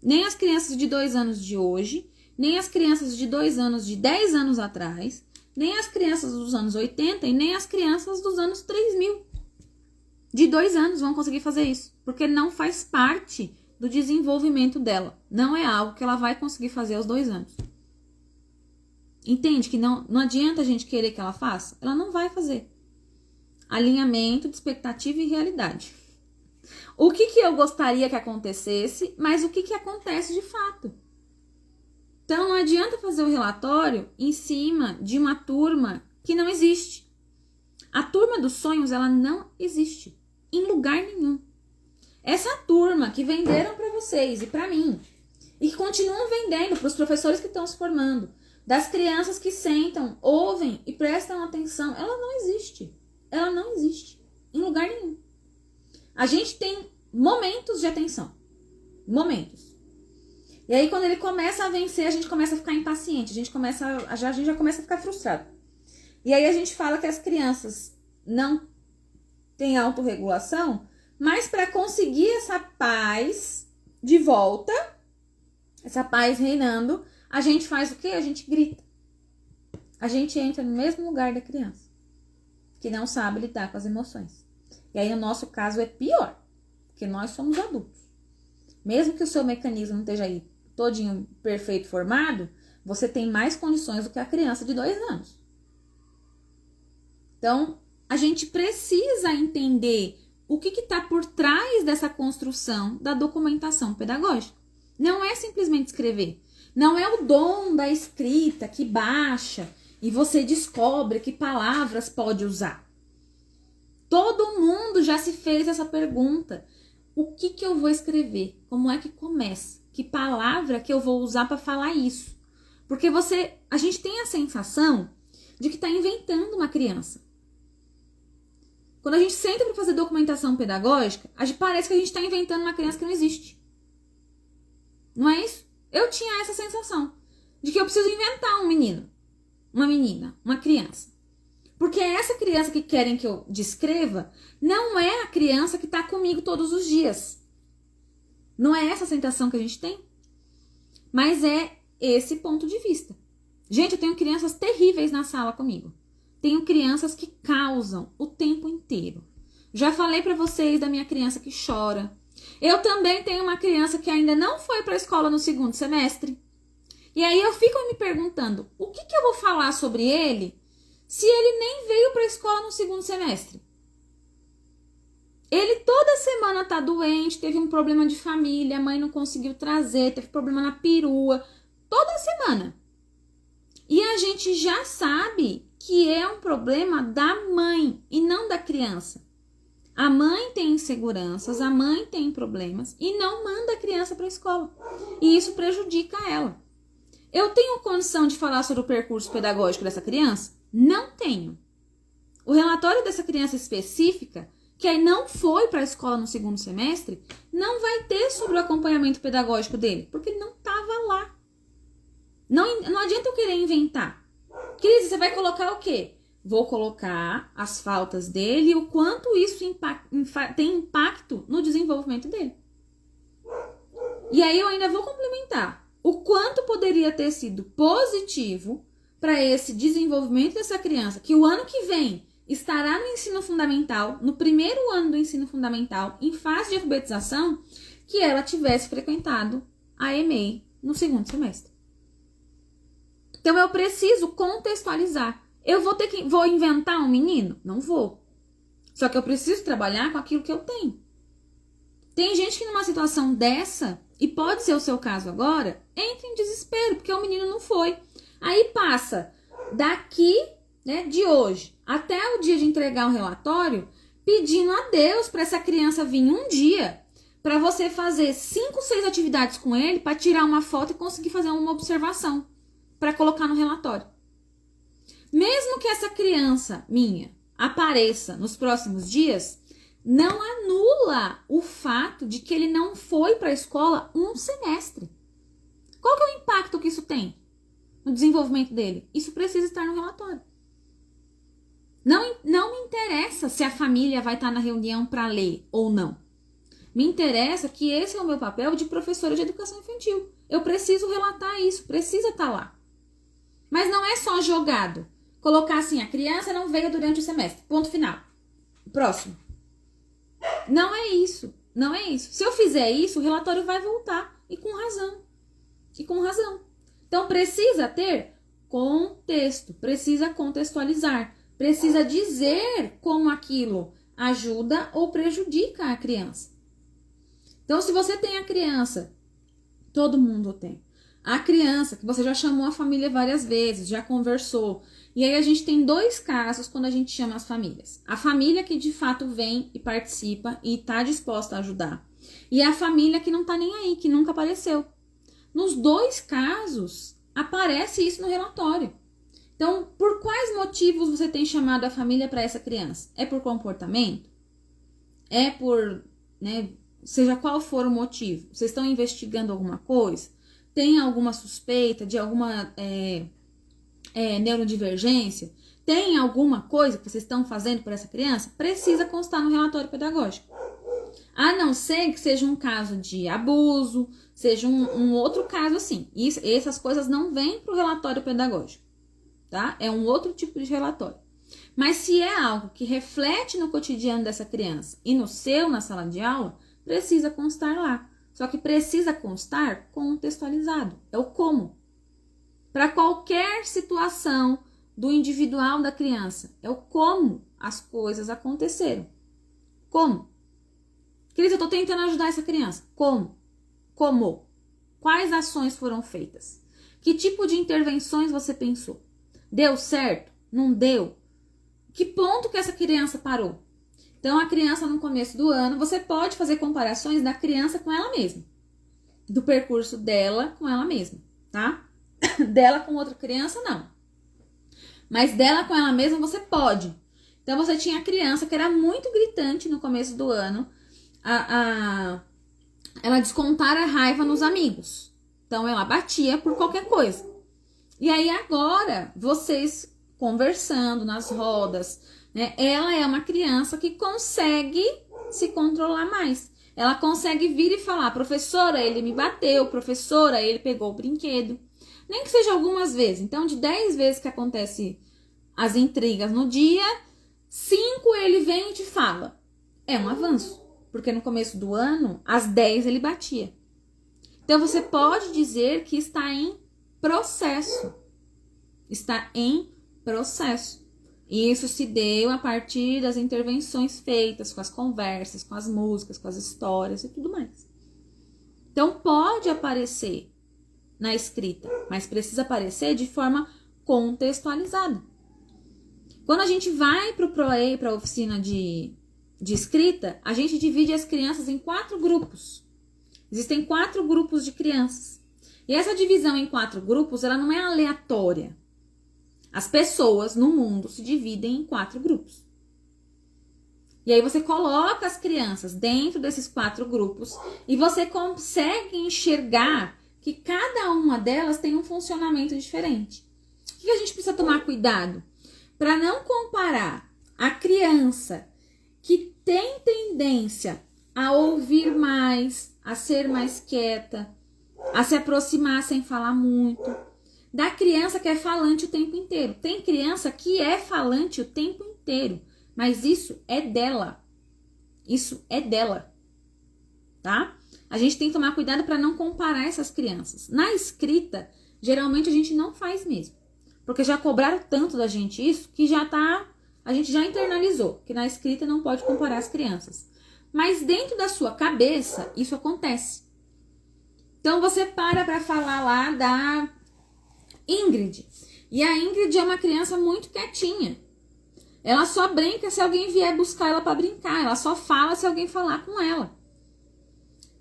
Nem as crianças de 2 anos de hoje, nem as crianças de 2 anos de 10 anos atrás, nem as crianças dos anos 80 e nem as crianças dos anos 3000. De 2 anos vão conseguir fazer isso, porque não faz parte do desenvolvimento dela. Não é algo que ela vai conseguir fazer aos 2 anos. Entende que não adianta a gente querer que ela faça? Ela não vai fazer. Alinhamento de expectativa e realidade. O que eu gostaria que acontecesse, mas o que acontece de fato. Então, não adianta fazer o relatório em cima de uma turma que não existe. A turma dos sonhos, ela não existe em lugar nenhum. Essa turma que venderam para vocês e para mim, e que continuam vendendo para os professores que estão se formando, das crianças que sentam, ouvem e prestam atenção, ela não existe. Ela não existe em lugar nenhum. A gente tem momentos de atenção. Momentos. E aí, quando ele começa a vencer, a gente começa a ficar impaciente, a gente já começa a ficar frustrado. E aí a gente fala que as crianças não têm autorregulação, mas para conseguir essa paz de volta, essa paz reinando, a gente faz o quê? A gente grita. A gente entra no mesmo lugar da criança, que não sabe lidar com as emoções. E aí, no nosso caso, é pior, porque nós somos adultos. Mesmo que o seu mecanismo não esteja aí todinho perfeito, formado, você tem mais condições do que a criança de 2 anos. Então, a gente precisa entender o que está por trás dessa construção da documentação pedagógica. Não é simplesmente escrever. Não é o dom da escrita que baixa e você descobre que palavras pode usar. Todo mundo já se fez essa pergunta. O que eu vou escrever? Como é que começa? Que palavra que eu vou usar para falar isso? Porque a gente tem a sensação de que está inventando uma criança. Quando a gente senta para fazer documentação pedagógica, parece que a gente está inventando uma criança que não existe. Não é isso? Eu tinha essa sensação de que eu preciso inventar um menino, uma menina, uma criança. Porque essa criança que querem que eu descreva não é a criança que está comigo todos os dias. Não é essa a sensação que a gente tem? Mas é esse ponto de vista. Gente, eu tenho crianças terríveis na sala comigo. Tenho crianças que causam o tempo inteiro. Já falei pra vocês da minha criança que chora. Eu também tenho uma criança que ainda não foi pra escola no 2º semestre. E aí eu fico me perguntando, o que eu vou falar sobre ele se ele nem veio pra escola no 2º semestre? Ele toda semana tá doente, teve um problema de família, a mãe não conseguiu trazer, teve problema na perua, toda semana. E a gente já sabe que é um problema da mãe e não da criança. A mãe tem inseguranças, a mãe tem problemas e não manda a criança para a escola. E isso prejudica ela. Eu tenho condição de falar sobre o percurso pedagógico dessa criança? Não tenho. O relatório dessa criança específica, que aí não foi para a escola no 2º semestre, não vai ter sobre o acompanhamento pedagógico dele, porque ele não estava lá. Não adianta eu querer inventar. Cris, você vai colocar o quê? Vou colocar as faltas dele e o quanto isso tem impacto no desenvolvimento dele. E aí eu ainda vou complementar o quanto poderia ter sido positivo para esse desenvolvimento dessa criança, que o ano que vem estará no ensino fundamental, no 1º ano do ensino fundamental, em fase de alfabetização, que ela tivesse frequentado a EMEI no 2º semestre. Então eu preciso contextualizar. Eu vou inventar um menino? Não vou. Só que eu preciso trabalhar com aquilo que eu tenho. Tem gente que numa situação dessa, e pode ser o seu caso agora, entra em desespero, porque o menino não foi. Aí passa daqui, de hoje, até o dia de entregar o relatório, pedindo a Deus para essa criança vir um dia, para você fazer 5, 6 atividades com ele, para tirar uma foto e conseguir fazer uma observação, para colocar no relatório. Mesmo que essa criança minha apareça nos próximos dias, não anula o fato de que ele não foi para a escola um semestre. Qual que é o impacto que isso tem no desenvolvimento dele? Isso precisa estar no relatório. Não me interessa se a família vai estar na reunião para ler ou não. Me interessa que esse é o meu papel de professora de educação infantil. Eu preciso relatar isso, precisa estar lá. Mas não é só jogado. Colocar assim, a criança não veio durante o semestre. Ponto final. Próximo. Não é isso. Não é isso. Se eu fizer isso, o relatório vai voltar. E com razão. E com razão. Então, precisa ter contexto. Precisa contextualizar. Precisa dizer como aquilo ajuda ou prejudica a criança. Então, se você tem a criança, todo mundo tem. A criança que você já chamou a família várias vezes, já conversou. E aí a gente tem 2 casos quando a gente chama as famílias. A família que de fato vem e participa e está disposta a ajudar. E a família que não está nem aí, que nunca apareceu. Nos 2 casos, aparece isso no relatório. Então, por quais motivos você tem chamado a família para essa criança? É por comportamento? É por, seja qual for o motivo, vocês estão investigando alguma coisa, tem alguma suspeita de alguma neurodivergência, tem alguma coisa que vocês estão fazendo por essa criança, precisa constar no relatório pedagógico. A não ser que seja um caso de abuso, seja um outro caso assim. Essas coisas não vêm para o relatório pedagógico, tá? É um outro tipo de relatório. Mas se é algo que reflete no cotidiano dessa criança e no seu, na sala de aula, precisa constar lá. Só que precisa constar contextualizado. É o como. Para qualquer situação do individual da criança, é o como as coisas aconteceram. Como? Cris, eu tô tentando ajudar essa criança. Como? Como? Quais ações foram feitas? Que tipo de intervenções você pensou? Deu certo? Não deu? Que ponto que essa criança parou? Então, a criança no começo do ano, você pode fazer comparações da criança com ela mesma. Do percurso dela com ela mesma, tá? Dela com outra criança, não. Mas dela com ela mesma, você pode. Então, você tinha a criança que era muito gritante no começo do ano, ela descontara a raiva nos amigos. Então, ela batia por qualquer coisa. E aí, agora, vocês conversando nas rodas, né? Ela é uma criança que consegue se controlar mais. Ela consegue vir e falar, professora, ele me bateu, professora, ele pegou o brinquedo. Nem que seja algumas vezes. Então, de 10 vezes que acontece as intrigas no dia, 5 ele vem e te fala. É um avanço. Porque no começo do ano, às 10 ele batia. Então, você pode dizer que está em processo. Está em processo. E isso se deu a partir das intervenções feitas com as conversas, com as músicas, com as histórias e tudo mais. Então, pode aparecer na escrita, mas precisa aparecer de forma contextualizada. Quando a gente vai para o ProE, para a oficina de escrita, a gente divide as crianças em 4 grupos. Existem 4 grupos de crianças. E essa divisão em 4 grupos, ela não é aleatória. As pessoas no mundo se dividem em 4 grupos. E aí você coloca as crianças dentro desses 4 grupos e você consegue enxergar que cada uma delas tem um funcionamento diferente. O que a gente precisa tomar cuidado? Para não comparar a criança que tem tendência a ouvir mais, a ser mais quieta, a se aproximar sem falar muito, da criança que é falante o tempo inteiro. Tem criança que é falante o tempo inteiro, mas isso é dela. Isso é dela, tá? A gente tem que tomar cuidado para não comparar essas crianças. Na escrita, geralmente a gente não faz mesmo, porque já cobraram tanto da gente isso que a gente já internalizou que na escrita não pode comparar as crianças. Mas dentro da sua cabeça, isso acontece. Então você para falar lá da Ingrid. E a Ingrid é uma criança muito quietinha. Ela só brinca se alguém vier buscar ela para brincar. Ela só fala se alguém falar com ela.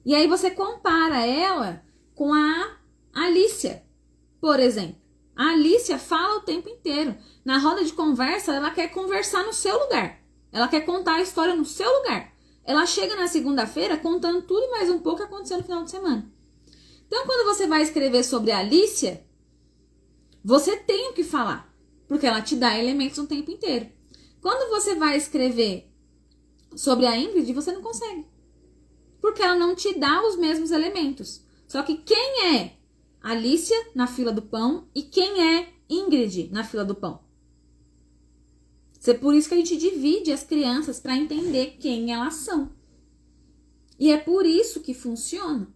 E aí você compara ela com a Alicia, por exemplo. A Alicia fala o tempo inteiro. Na roda de conversa, ela quer conversar no seu lugar. Ela quer contar a história no seu lugar. Ela chega na segunda-feira contando tudo e mais um pouco que aconteceu no final de semana. Então, quando você vai escrever sobre a Alicia, você tem o que falar, porque ela te dá elementos o tempo inteiro. Quando você vai escrever sobre a Ingrid, você não consegue, porque ela não te dá os mesmos elementos. Só que quem é Alicia na fila do pão e quem é Ingrid na fila do pão? É por isso que a gente divide as crianças para entender quem elas são. E é por isso que funciona.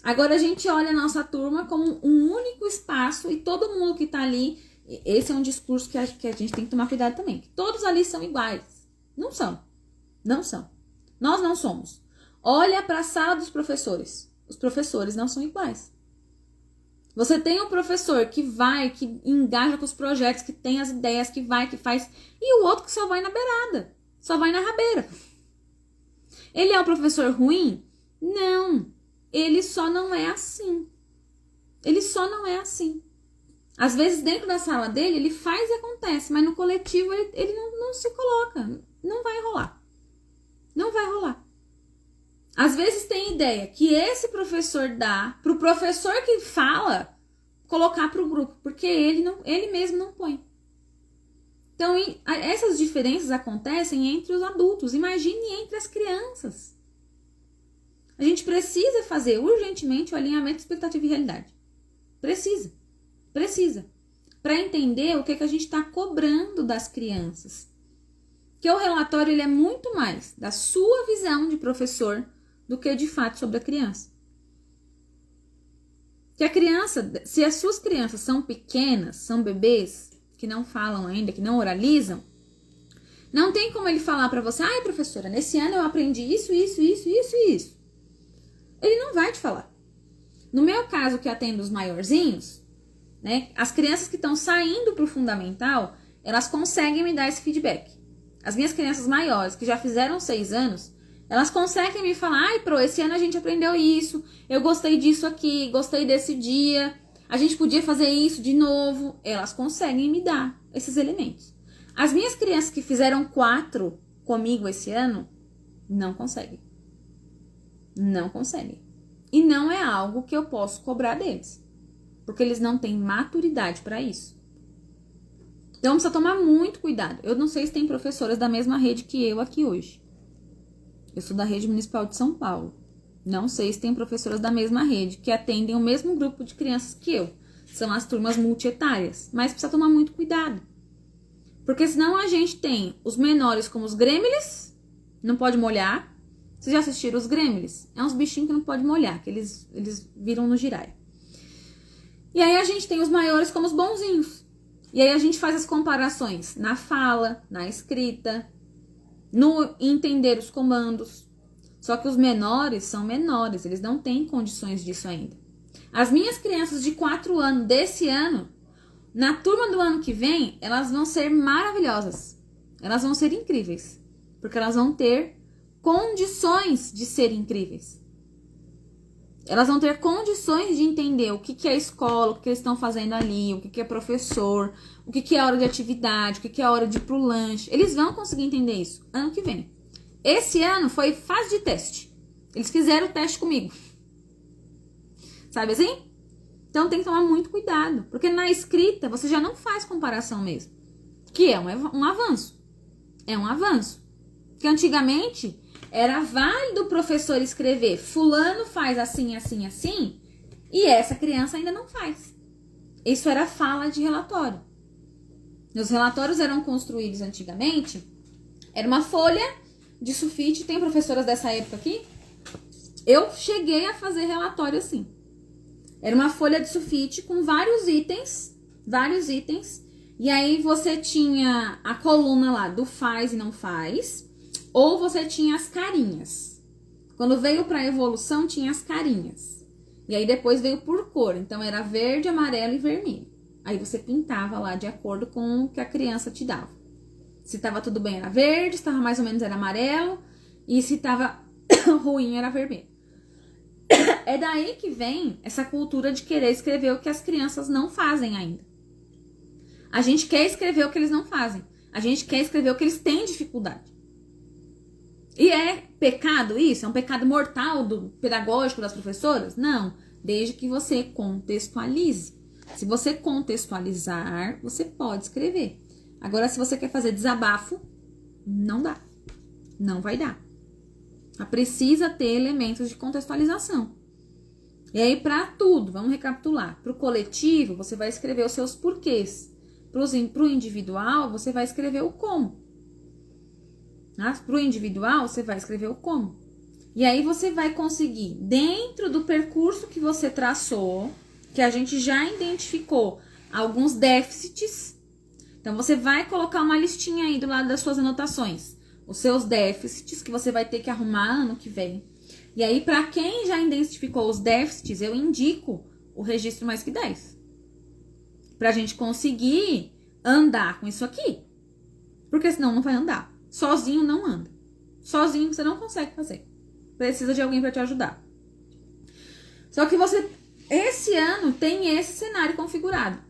Agora a gente olha a nossa turma como um único espaço e todo mundo que tá ali, esse é um discurso que a gente tem que tomar cuidado também, que todos ali são iguais. Não são. Não são. Nós não somos. Olha para a sala dos professores. Os professores não são iguais. Você tem um professor que vai, que engaja com os projetos, que tem as ideias, que vai, que faz, e o outro que só vai na beirada, só vai na rabeira. Ele é um professor ruim? Não. Ele só não é assim. Ele só não é assim. Às vezes, dentro da sala dele, ele faz e acontece, mas no coletivo ele não se coloca. Não vai rolar. Não vai rolar. Às vezes tem ideia que esse professor dá pro professor que fala colocar pro grupo, porque ele mesmo não põe. Então, essas diferenças acontecem entre os adultos. Imagine entre as crianças. A gente precisa fazer urgentemente o alinhamento de expectativa e realidade. Precisa. Para entender o que a gente está cobrando das crianças. Porque o relatório ele é muito mais da sua visão de professor do que de fato sobre a criança. Que a criança, se as suas crianças são pequenas, são bebês, que não falam ainda, que não oralizam, não tem como ele falar para você, ai professora, nesse ano eu aprendi isso. Ele não vai te falar. No meu caso, que atendo os maiorzinhos, né, as crianças que estão saindo pro fundamental, elas conseguem me dar esse feedback. As minhas crianças maiores, que já fizeram 6 anos, elas conseguem me falar, ai, Pro, esse ano a gente aprendeu isso, eu gostei disso aqui, gostei desse dia, a gente podia fazer isso de novo. Elas conseguem me dar esses elementos. As minhas crianças que fizeram 4 comigo esse ano, não conseguem. Não conseguem. E não é algo que eu posso cobrar deles, porque eles não têm maturidade para isso. Então precisa tomar muito cuidado. Eu não sei se tem professoras da mesma rede que eu aqui hoje. Eu sou da rede municipal de São Paulo. Não sei se tem professoras da mesma rede que atendem o mesmo grupo de crianças que eu. São as turmas multietárias. Mas precisa tomar muito cuidado. Porque senão a gente tem os menores como os gremlins, não pode molhar. Vocês já assistiram os gremlins? É uns bichinhos que não pode molhar, que eles viram no giraia. E aí a gente tem os maiores como os bonzinhos. E aí a gente faz as comparações na fala, na escrita, no entender os comandos. Só que os menores são menores, eles não têm condições disso ainda. As minhas crianças de 4 anos desse ano, na turma do ano que vem, elas vão ser maravilhosas. Elas vão ser incríveis. Porque elas vão ter condições de ser incríveis. Elas vão ter condições de entender o que é escola, o que eles estão fazendo ali, o que é professor, o que é hora de atividade, o que é hora de ir pro lanche. Eles vão conseguir entender isso ano que vem. Esse ano foi fase de teste. Eles fizeram o teste comigo. Sabe assim? Então tem que tomar muito cuidado. Porque na escrita você já não faz comparação mesmo. Que é um avanço. É um avanço. Porque antigamente era válido o professor escrever fulano faz assim, assim, assim, e essa criança ainda não faz. Isso era fala de relatório. Os relatórios eram construídos antigamente, era uma folha de sulfite, tem professoras dessa época aqui? Eu cheguei a fazer relatório assim. Era uma folha de sulfite com vários itens, e aí você tinha a coluna lá do faz e não faz, ou você tinha as carinhas. Quando veio para a evolução, tinha as carinhas. E aí depois veio por cor. Então era verde, amarelo e vermelho. Aí você pintava lá de acordo com o que a criança te dava. Se tava tudo bem era verde, se tava mais ou menos era amarelo. E se tava ruim era vermelho. É daí que vem essa cultura de querer escrever o que as crianças não fazem ainda. A gente quer escrever o que eles não fazem. A gente quer escrever o que eles têm dificuldade. E é pecado isso? É um pecado mortal do pedagógico das professoras? Não, desde que você contextualize. Se você contextualizar, você pode escrever. Agora, se você quer fazer desabafo, não dá. Não vai dar. Precisa ter elementos de contextualização. E aí, para tudo, vamos recapitular. Para o coletivo, você vai escrever os seus porquês. Para o individual, você vai escrever o como. Para o individual, você vai escrever o como. E aí você vai conseguir, dentro do percurso que você traçou, que a gente já identificou alguns déficits. Então, você vai colocar uma listinha aí do lado das suas anotações. Os seus déficits que você vai ter que arrumar ano que vem. E aí, para quem já identificou os déficits, eu indico o registro mais que 10. Pra gente conseguir andar com isso aqui. Porque senão não vai andar. Sozinho não anda. Sozinho você não consegue fazer. Precisa de alguém para te ajudar. Só que você, esse ano, tem esse cenário configurado.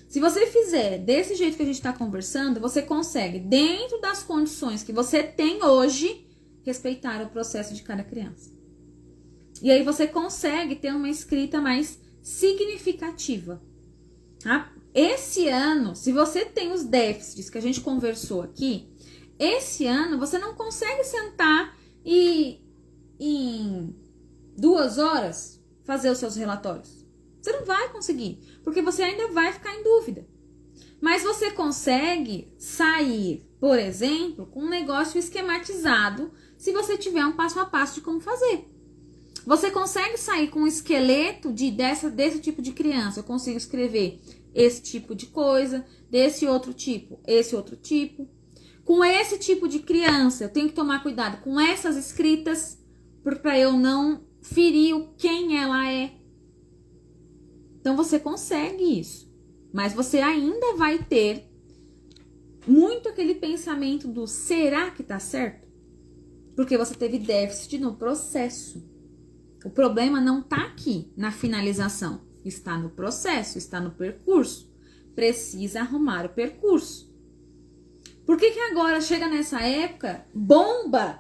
Se você fizer desse jeito que a gente está conversando, você consegue, dentro das condições que você tem hoje, respeitar o processo de cada criança. E aí você consegue ter uma escrita mais significativa. Tá? Esse ano, se você tem os déficits que a gente conversou aqui, esse ano você não consegue sentar e em 2 horas fazer os seus relatórios. Você não vai conseguir, porque você ainda vai ficar em dúvida. Mas você consegue sair, por exemplo, com um negócio esquematizado, se você tiver um passo a passo de como fazer. Você consegue sair com um esqueleto desse tipo de criança. Eu consigo escrever esse tipo de coisa, desse outro tipo, esse outro tipo. Com esse tipo de criança, eu tenho que tomar cuidado com essas escritas, para eu não ferir quem ela é. Então você consegue isso. Mas você ainda vai ter muito aquele pensamento do será que tá certo? Porque você teve déficit no processo. O problema não tá aqui na finalização. Está no processo, está no percurso. Precisa arrumar o percurso. Por que agora chega nessa época, bomba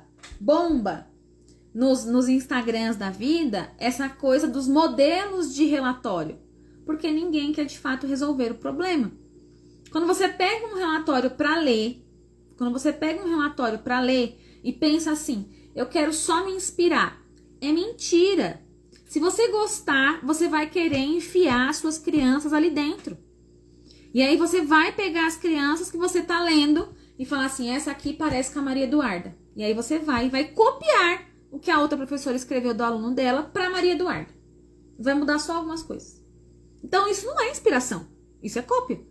nos Instagrams da vida, essa coisa dos modelos de relatório? Porque ninguém quer de fato resolver o problema. Quando você pega um relatório para ler, e pensa assim, eu quero só me inspirar, é mentira. Se você gostar, você vai querer enfiar suas crianças ali dentro. E aí você vai pegar as crianças que você tá lendo e falar assim, essa aqui parece com a Maria Eduarda. E aí você vai copiar o que a outra professora escreveu do aluno dela para Maria Eduarda. Vai mudar só algumas coisas. Então isso não é inspiração, isso é cópia.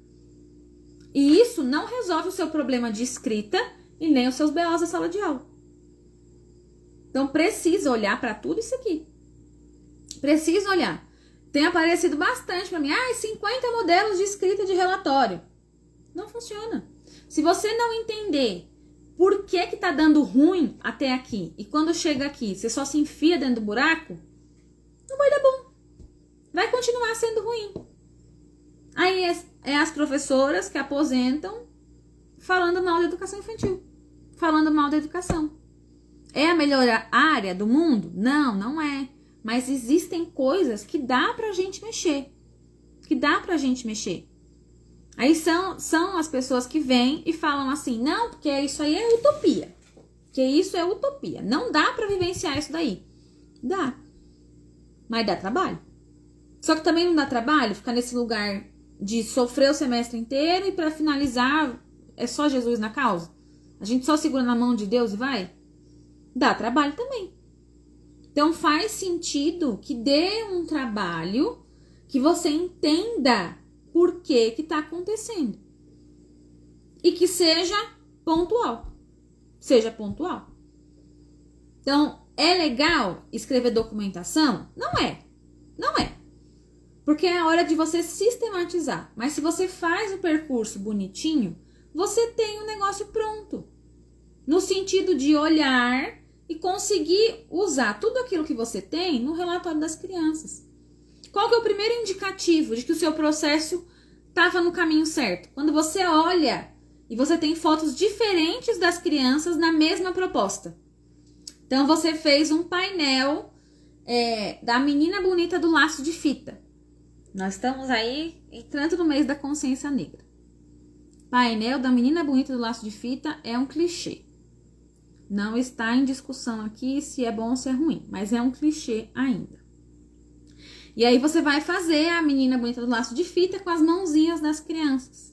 E isso não resolve o seu problema de escrita e nem os seus BOs da sala de aula. Então precisa olhar para tudo isso aqui. Precisa olhar. Tem aparecido bastante para mim, 50 modelos de escrita de relatório. Não funciona. Se você não entender por que tá dando ruim até aqui, e quando chega aqui, você só se enfia dentro do buraco, não vai dar bom. Vai continuar sendo ruim. Aí é as professoras que aposentam falando mal da educação infantil. Falando mal da educação. É a melhor área do mundo? Não, não é. Mas existem coisas que dá pra gente mexer. Aí são as pessoas que vêm e falam assim, não, porque isso aí é utopia. Não dá pra vivenciar isso daí. Dá. Mas dá trabalho. Só que também não dá trabalho ficar nesse lugar de sofrer o semestre inteiro e para finalizar é só Jesus na causa? A gente só segura na mão de Deus e vai? Dá trabalho também. Então faz sentido que dê um trabalho que você entenda por que tá acontecendo. E que seja pontual. Então, é legal escrever documentação? Não é. Porque é a hora de você sistematizar. Mas se você faz o percurso bonitinho, você tem o negócio pronto. No sentido de olhar e conseguir usar tudo aquilo que você tem no relatório das crianças. Qual que é o primeiro indicativo de que o seu processo estava no caminho certo? Quando você olha e você tem fotos diferentes das crianças na mesma proposta. Então você fez um painel da menina bonita do laço de fita. Nós estamos aí entrando no mês da consciência negra. Painel da menina bonita do laço de fita é um clichê. Não está em discussão aqui se é bom ou se é ruim, mas é um clichê ainda. E aí você vai fazer a menina bonita do laço de fita com as mãozinhas das crianças.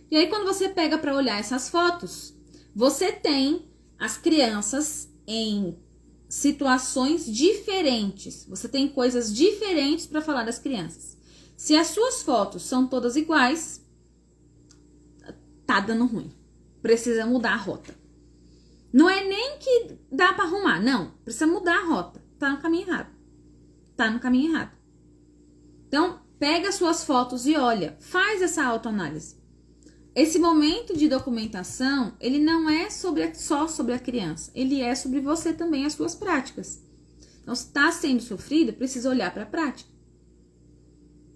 E aí quando você pega para olhar essas fotos, você tem as crianças em situações diferentes. Você tem coisas diferentes para falar das crianças. Se as suas fotos são todas iguais, tá dando ruim. Precisa mudar a rota. Não é nem que dá para arrumar, não. Precisa mudar a rota. Tá no caminho errado. Então, pega as suas fotos e olha. Faz essa autoanálise. Esse momento de documentação, ele não é só sobre a criança. Ele é sobre você também, as suas práticas. Então, se está sendo sofrido, precisa olhar para a prática.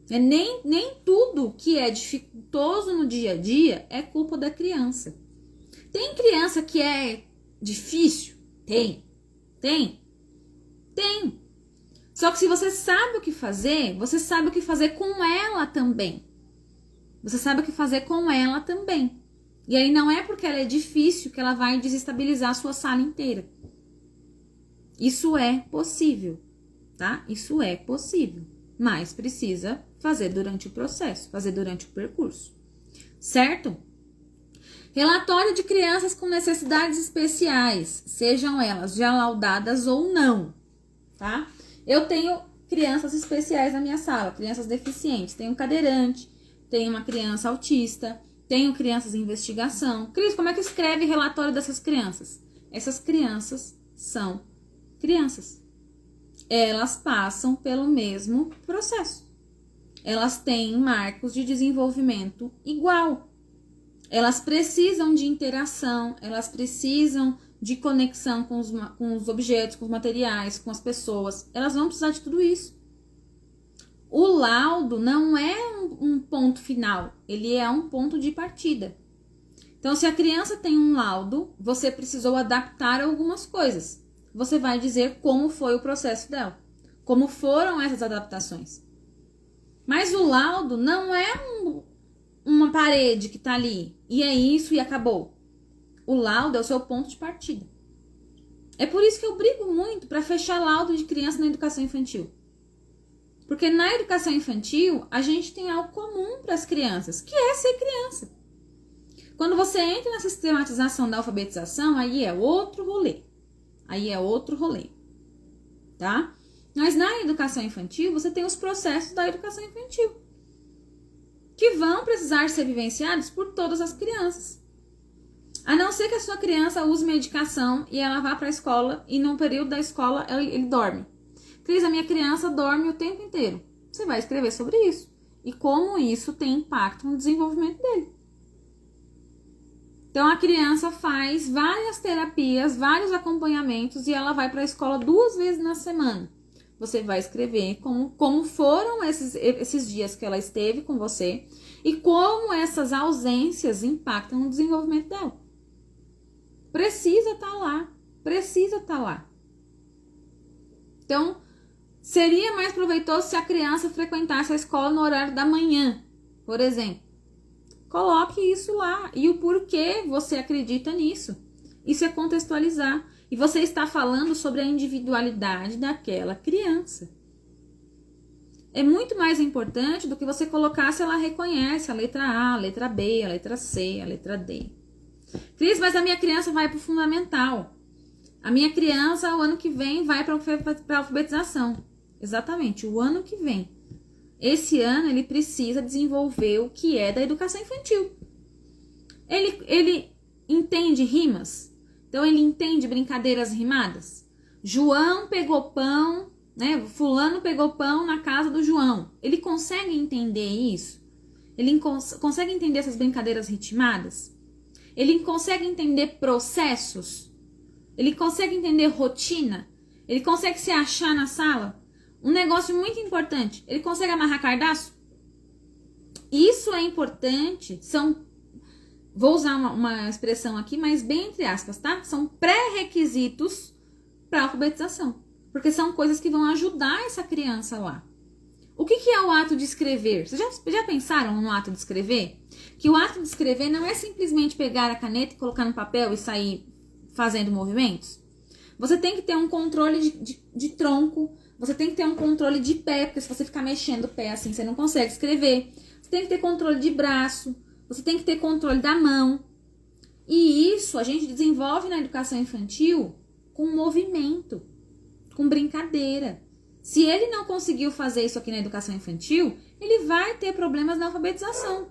Nem tudo que é dificultoso no dia a dia é culpa da criança. Tem criança que é difícil? Tem. Só que se você sabe o que fazer, você sabe o que fazer com ela também. Você sabe o que fazer com ela também. E aí não é porque ela é difícil que ela vai desestabilizar a sua sala inteira. Isso é possível, tá? Isso é possível. Mas precisa fazer durante o processo, fazer durante o percurso. Certo? Relatório de crianças com necessidades especiais, sejam elas já laudadas ou não, tá? Eu tenho crianças especiais na minha sala, crianças deficientes, tenho um cadeirante, tenho uma criança autista, tenho crianças em investigação. Cris, como é que escreve relatório dessas crianças? Essas crianças são crianças. Elas passam pelo mesmo processo. Elas têm marcos de desenvolvimento igual. Elas precisam de interação, elas precisam de conexão com os objetos, com os materiais, com as pessoas. Elas vão precisar de tudo isso. O laudo não é um ponto final, ele é um ponto de partida. Então, se a criança tem um laudo, você precisou adaptar algumas coisas. Você vai dizer como foi o processo dela, como foram essas adaptações. Mas o laudo não é uma parede que tá ali, e é isso e acabou. O laudo é o seu ponto de partida. É por isso que eu brigo muito para fechar laudo de criança na educação infantil. Porque na educação infantil, a gente tem algo comum para as crianças, que é ser criança. Quando você entra na sistematização da alfabetização, aí é outro rolê. Tá? Mas na educação infantil, você tem os processos da educação infantil, que vão precisar ser vivenciados por todas as crianças. A não ser que a sua criança use medicação e ela vá para a escola e no período da escola ele dorme. Cris, a minha criança dorme o tempo inteiro. Você vai escrever sobre isso e como isso tem impacto no desenvolvimento dele. Então a criança faz várias terapias, vários acompanhamentos e ela vai para a escola 2 vezes na semana. Você vai escrever como foram esses dias que ela esteve com você e como essas ausências impactam no desenvolvimento dela. Precisa estar lá. Então, seria mais proveitoso se a criança frequentasse a escola no horário da manhã, por exemplo. Coloque isso lá e o porquê você acredita nisso. Isso é contextualizar. E você está falando sobre a individualidade daquela criança. É muito mais importante do que você colocar se ela reconhece a letra A, a letra B, a letra C, a letra D. Cris, mas a minha criança vai para o fundamental. A minha criança, o ano que vem, vai para a alfabetização. Exatamente, o ano que vem. Esse ano, ele precisa desenvolver o que é da educação infantil. Ele entende rimas? Então, ele entende brincadeiras rimadas? João pegou pão, né? Fulano pegou pão na casa do João. Ele consegue entender isso? Ele consegue entender essas brincadeiras ritmadas? Ele consegue entender processos? Ele consegue entender rotina? Ele consegue se achar na sala? Um negócio muito importante, ele consegue amarrar cardaço? Isso é importante, vou usar uma expressão aqui, mas bem entre aspas, tá? São pré-requisitos para a alfabetização, porque são coisas que vão ajudar essa criança lá. O que é o ato de escrever? Vocês já pensaram no ato de escrever? Que o ato de escrever não é simplesmente pegar a caneta e colocar no papel e sair fazendo movimentos? Você tem que ter um controle de tronco, você tem que ter um controle de pé, porque se você ficar mexendo o pé assim, você não consegue escrever. Você tem que ter controle de braço, você tem que ter controle da mão. E isso a gente desenvolve na educação infantil com movimento, com brincadeira. Se ele não conseguiu fazer isso aqui na educação infantil, ele vai ter problemas na alfabetização.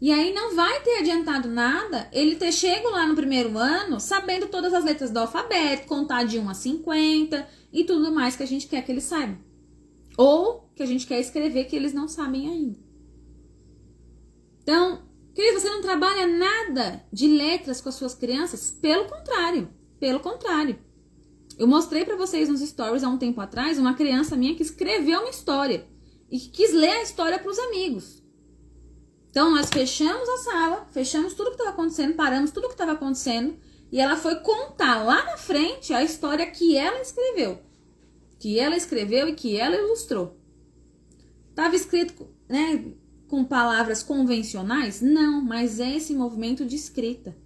E aí não vai ter adiantado nada ele ter chego lá no primeiro ano sabendo todas as letras do alfabeto, contar de 1 a 50 e tudo mais que a gente quer que eles saibam. Ou que a gente quer escrever que eles não sabem ainda. Então, Cris, você não trabalha nada de letras com as suas crianças? Pelo contrário. Eu mostrei pra vocês nos stories há um tempo atrás uma criança minha que escreveu uma história e que quis ler a história pros amigos. Então, nós fechamos a sala, fechamos tudo que estava acontecendo, paramos tudo que estava acontecendo e ela foi contar lá na frente a história que ela escreveu. que ela escreveu e que ela ilustrou. Estava escrito, né, com palavras convencionais? Não, mas é esse movimento de escrita.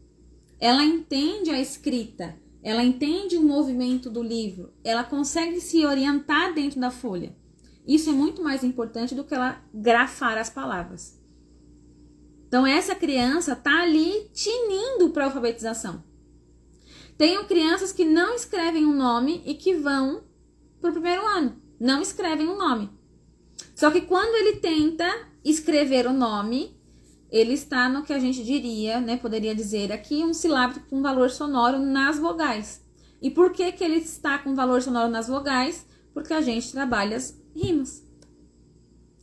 Ela entende a escrita, ela entende o movimento do livro, ela consegue se orientar dentro da folha. Isso é muito mais importante do que ela grafar as palavras. Então essa criança está ali tinindo para a alfabetização. Tenho crianças que não escrevem um nome e que vão para o primeiro ano, não escrevem um nome. Só que quando ele tenta escrever o nome, ele está no que a gente diria, né, poderia dizer aqui, um silábico com valor sonoro nas vogais. E por que que ele está com valor sonoro nas vogais? Porque a gente trabalha as rimas.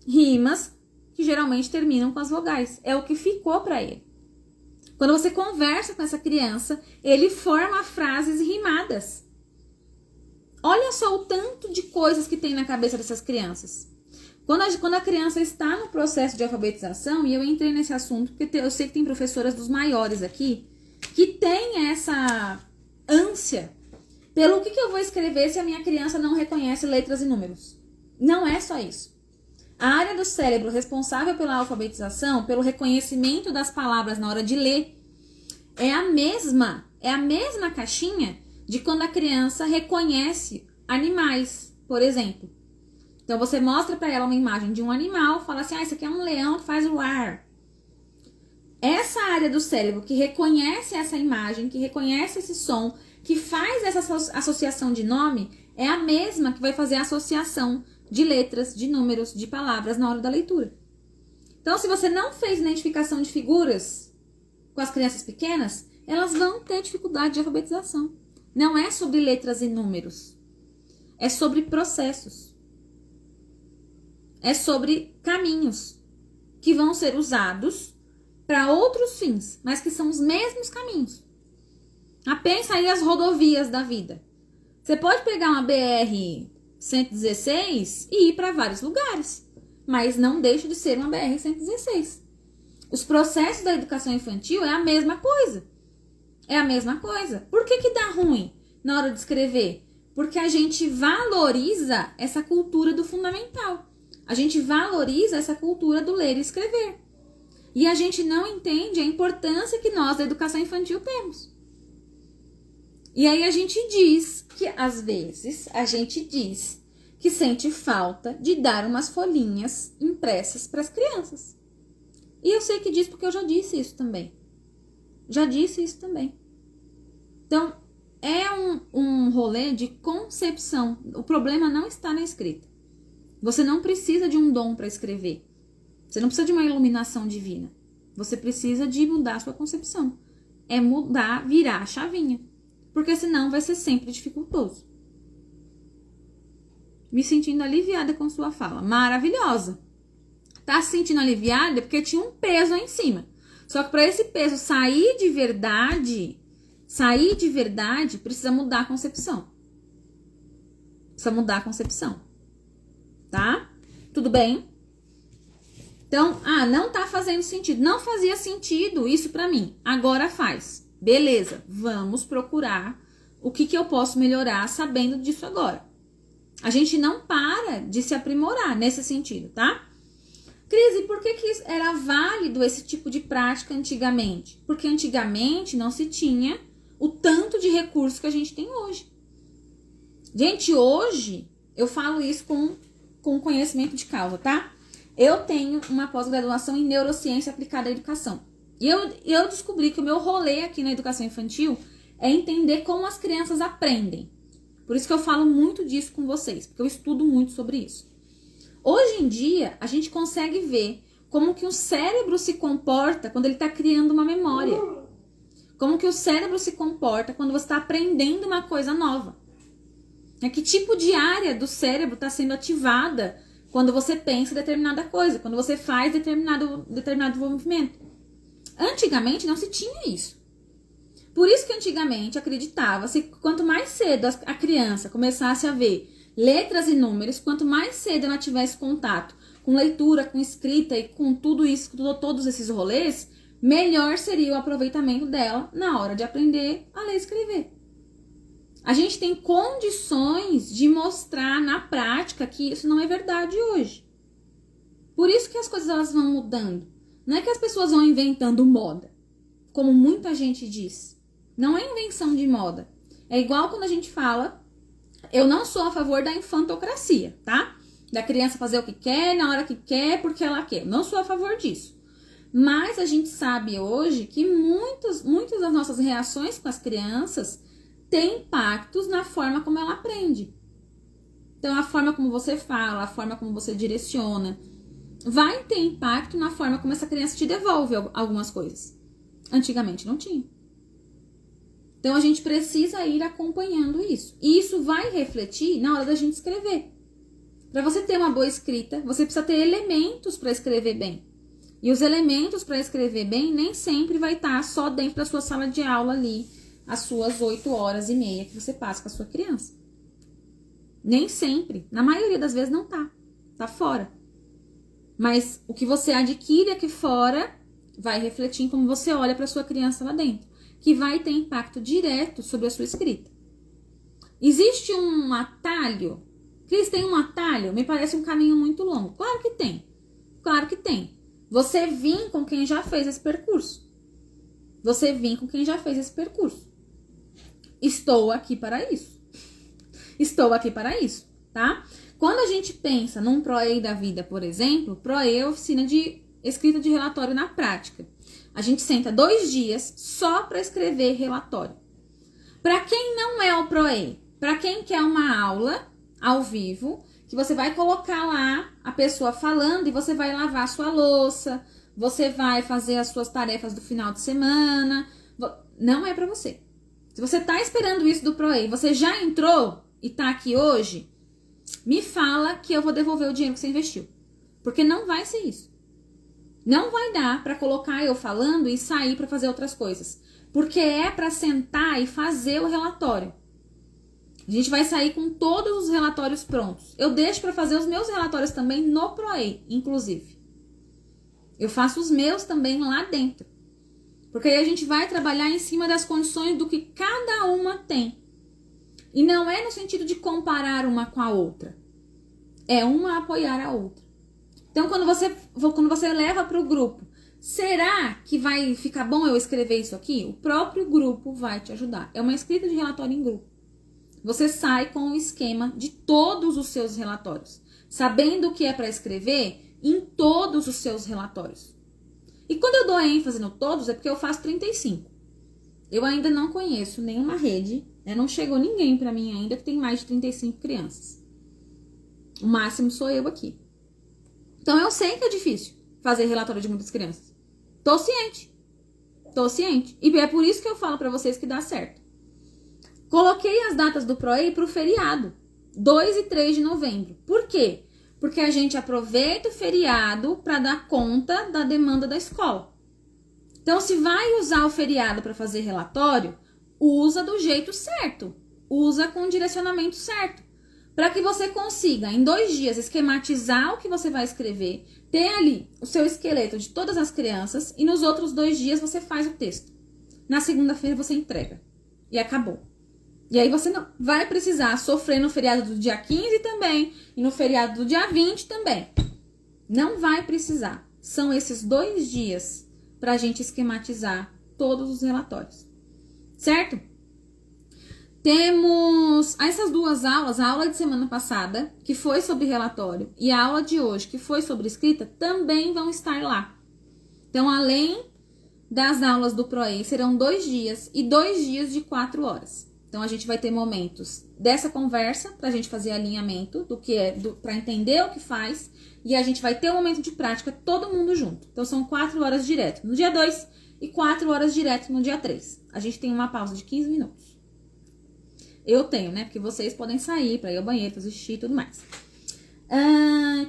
Rimas que geralmente terminam com as vogais. É o que ficou para ele. Quando você conversa com essa criança, ele forma frases rimadas. Olha só o tanto de coisas que tem na cabeça dessas crianças. Quando a criança está no processo de alfabetização, e eu entrei nesse assunto, porque eu sei que tem professoras dos maiores aqui, que tem essa ânsia pelo que eu vou escrever se a minha criança não reconhece letras e números. Não é só isso. A área do cérebro responsável pela alfabetização, pelo reconhecimento das palavras na hora de ler, é a mesma caixinha de quando a criança reconhece animais, por exemplo. Então você mostra para ela uma imagem de um animal, fala assim, isso aqui é um leão que faz o ar. Essa área do cérebro que reconhece essa imagem, que reconhece esse som, que faz essa associação de nome, é a mesma que vai fazer a associação de letras, de números, de palavras na hora da leitura. Então, se você não fez identificação de figuras com as crianças pequenas, elas vão ter dificuldade de alfabetização. Não é sobre letras e números. É sobre processos. É sobre caminhos que vão ser usados para outros fins, mas que são os mesmos caminhos. Pensa aí as rodovias da vida. Você pode pegar uma BR-116 e ir para vários lugares, mas não deixa de ser uma BR-116. Os processos da educação infantil é a mesma coisa. É a mesma coisa. Por que dá ruim na hora de escrever? Porque a gente valoriza essa cultura do fundamental. A gente valoriza essa cultura do ler e escrever. E a gente não entende a importância que nós da educação infantil temos. E aí a gente diz que, às vezes, que sente falta de dar umas folhinhas impressas para as crianças. E eu sei que diz porque eu já disse isso também. Então, é um rolê de concepção. O problema não está na escrita. Você não precisa de um dom para escrever. Você não precisa de uma iluminação divina. Você precisa de mudar a sua concepção. É mudar, virar a chavinha. Porque senão vai ser sempre dificultoso. Me sentindo aliviada com sua fala. Maravilhosa. Tá se sentindo aliviada porque tinha um peso aí em cima. Só que para esse peso sair de verdade, precisa mudar a concepção. Tá? Tudo bem? Então, não tá fazendo sentido. Não fazia sentido isso pra mim. Agora faz. Beleza, vamos procurar o que eu posso melhorar sabendo disso agora. A gente não para de se aprimorar nesse sentido, tá? Cris, e por que era válido esse tipo de prática antigamente? Porque antigamente não se tinha o tanto de recursos que a gente tem hoje. Gente, hoje, eu falo isso com conhecimento de causa, tá? Eu tenho uma pós-graduação em neurociência aplicada à educação. E eu descobri que o meu rolê aqui na educação infantil é entender como as crianças aprendem. Por isso que eu falo muito disso com vocês, porque eu estudo muito sobre isso. Hoje em dia, a gente consegue ver como que o cérebro se comporta quando ele está criando uma memória. Como que o cérebro se comporta quando você está aprendendo uma coisa nova. Que tipo de área do cérebro está sendo ativada quando você pensa em determinada coisa, quando você faz determinado movimento. Antigamente não se tinha isso. Por isso que antigamente acreditava-se que quanto mais cedo a criança começasse a ver letras e números, quanto mais cedo ela tivesse contato com leitura, com escrita e com tudo isso, com todos esses rolês, melhor seria o aproveitamento dela na hora de aprender a ler e escrever. A gente tem condições de mostrar na prática que isso não é verdade hoje. Por isso que as coisas elas vão mudando. Não é que as pessoas vão inventando moda, como muita gente diz. Não é invenção de moda. É igual quando a gente fala, eu não sou a favor da infantocracia, tá? Da criança fazer o que quer, na hora que quer, porque ela quer. Eu não sou a favor disso. Mas a gente sabe hoje que muitas das nossas reações com as crianças têm impactos na forma como ela aprende. Então, a forma como você fala, a forma como você direciona, vai ter impacto na forma como essa criança te devolve algumas coisas. Antigamente não tinha. Então, a gente precisa ir acompanhando isso. E isso vai refletir na hora da gente escrever. Para você ter uma boa escrita, você precisa ter elementos para escrever bem. E os elementos para escrever bem nem sempre vai estar só dentro da sua sala de aula ali, as suas 8h30 que você passa com a sua criança. Nem sempre. Na maioria das vezes não tá. Tá fora. Mas o que você adquire aqui fora vai refletir em como você olha para sua criança lá dentro, que vai ter impacto direto sobre a sua escrita. Existe um atalho? Cris, tem um atalho? Me parece um caminho muito longo. Claro que tem. Claro que tem. Você vem com quem já fez esse percurso. Você vem com quem já fez esse percurso. Estou aqui para isso. Estou aqui para isso, tá? Quando a gente pensa num ProE da vida, por exemplo, ProE é oficina de escrita de relatório na prática. A gente senta 2 dias só para escrever relatório. Para quem não é o ProE, para quem quer uma aula ao vivo, que você vai colocar lá a pessoa falando e você vai lavar a sua louça, você vai fazer as suas tarefas do final de semana. Não é para você. Se você tá esperando isso do ProE, você já entrou e tá aqui hoje, me fala que eu vou devolver o dinheiro que você investiu. Porque não vai ser isso. Não vai dar para colocar eu falando e sair para fazer outras coisas. Porque é para sentar e fazer o relatório. A gente vai sair com todos os relatórios prontos. Eu deixo para fazer os meus relatórios também no ProE, inclusive. Eu faço os meus também lá dentro. Porque aí a gente vai trabalhar em cima das condições do que cada uma tem. E não é no sentido de comparar uma com a outra. É uma apoiar a outra. Então, quando você leva para o grupo, será que vai ficar bom eu escrever isso aqui? O próprio grupo vai te ajudar. É uma escrita de relatório em grupo. Você sai com o esquema de todos os seus relatórios, sabendo o que é para escrever em todos os seus relatórios. E quando eu dou ênfase no todos, é porque eu faço 35. Eu ainda não conheço nenhuma rede, né? Não chegou ninguém para mim ainda que tem mais de 35 crianças. O máximo sou eu aqui. Então eu sei que é difícil fazer relatório de muitas crianças. Tô ciente. E é por isso que eu falo para vocês que dá certo. Coloquei as datas do ProE pro feriado, 2 e 3 de novembro. Por quê? Porque a gente aproveita o feriado para dar conta da demanda da escola. Então, se vai usar o feriado para fazer relatório, usa do jeito certo. Usa com o direcionamento certo. Para que você consiga, em 2 dias, esquematizar o que você vai escrever, ter ali o seu esqueleto de todas as crianças e nos outros 2 dias você faz o texto. Na segunda-feira você entrega. E acabou. E aí você não vai precisar sofrer no feriado do dia 15 também e no feriado do dia 20 também. Não vai precisar. São esses 2 dias para a gente esquematizar todos os relatórios. Certo? Temos essas 2 aulas, a aula de semana passada, que foi sobre relatório, e a aula de hoje, que foi sobre escrita, também vão estar lá. Então, além das aulas do ProE, serão 2 dias e 2 dias de 4 horas. Então, a gente vai ter momentos dessa conversa para a gente fazer alinhamento do que é, para entender o que faz. E a gente vai ter um momento de prática todo mundo junto. Então, são 4 horas direto no dia 2 e 4 horas direto no dia 3. A gente tem uma pausa de 15 minutos. Eu tenho, né? Porque vocês podem sair para ir ao banheiro, fazer xixi e tudo mais.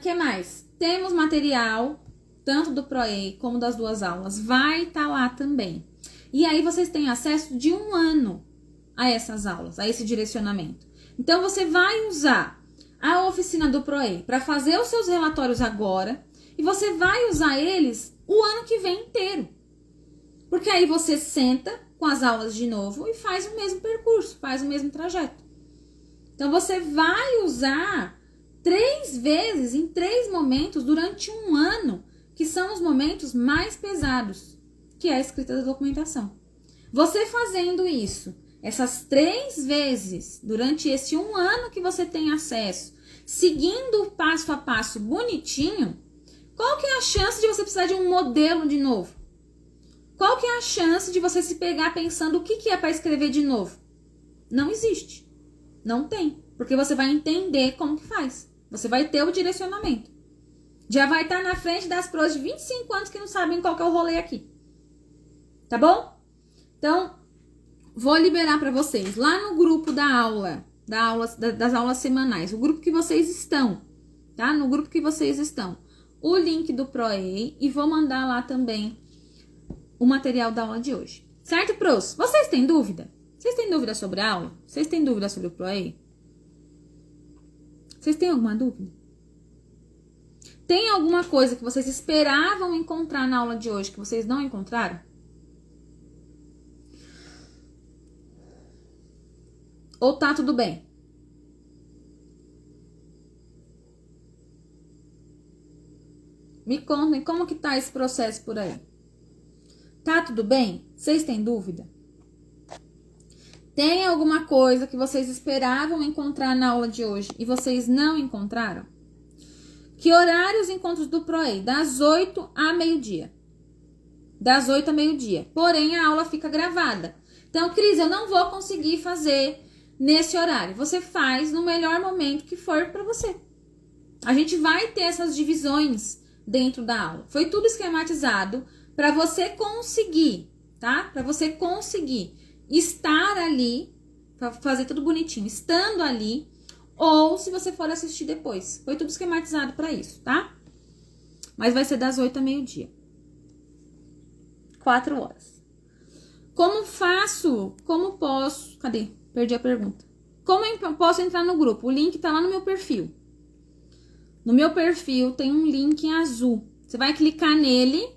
Que mais? Temos material, tanto do ProE como das 2 aulas. Vai estar lá também. E aí, vocês têm acesso de 1 ano a essas aulas, a esse direcionamento. Então, você vai usar a oficina do ProE para fazer os seus relatórios agora e você vai usar eles o ano que vem inteiro. Porque aí você senta com com as aulas de novo e faz o mesmo percurso, faz o mesmo trajeto. Então, você vai usar 3 vezes em 3 momentos durante um ano, que são os momentos mais pesados, que é a escrita da documentação. Você fazendo isso, essas 3 vezes, durante esse um ano que você tem acesso, seguindo o passo a passo bonitinho, qual que é a chance de você precisar de um modelo de novo? Qual que é a chance de você se pegar pensando o que é para escrever de novo? Não existe. Não tem. Porque você vai entender como que faz. Você vai ter o direcionamento. Já vai estar na frente das pros de 25 anos que não sabem qual que é o rolê aqui. Tá bom? Então, vou liberar para vocês lá no grupo das aulas semanais, o grupo que vocês estão, tá? No grupo que vocês estão, o link do ProEI e vou mandar lá também o material da aula de hoje. Certo, pros? Vocês têm dúvida? Vocês têm dúvida sobre a aula? Vocês têm dúvida sobre o ProEI? Vocês têm alguma dúvida? Tem alguma coisa que vocês esperavam encontrar na aula de hoje que vocês não encontraram? Ou tá tudo bem? Me contem como que tá esse processo por aí. Tá tudo bem? Vocês têm dúvida? Tem alguma coisa que vocês esperavam encontrar na aula de hoje e vocês não encontraram? Que horário os encontros do ProEI? Das 8 a meio-dia. Das 8 a meio-dia. Porém, a aula fica gravada. Então, Cris, eu não vou conseguir fazer nesse horário. Você faz no melhor momento que for para você. A gente vai ter essas divisões dentro da aula. Foi tudo esquematizado para você conseguir, tá? Para você conseguir estar ali, para fazer tudo bonitinho, estando ali, ou se você for assistir depois. Foi tudo esquematizado para isso, tá? Mas vai ser das 8 a meio-dia. 4 horas. Como faço? Como posso? Cadê? Perdi a pergunta. Como eu posso entrar no grupo? O link tá lá no meu perfil. No meu perfil tem um link em azul. Você vai clicar nele,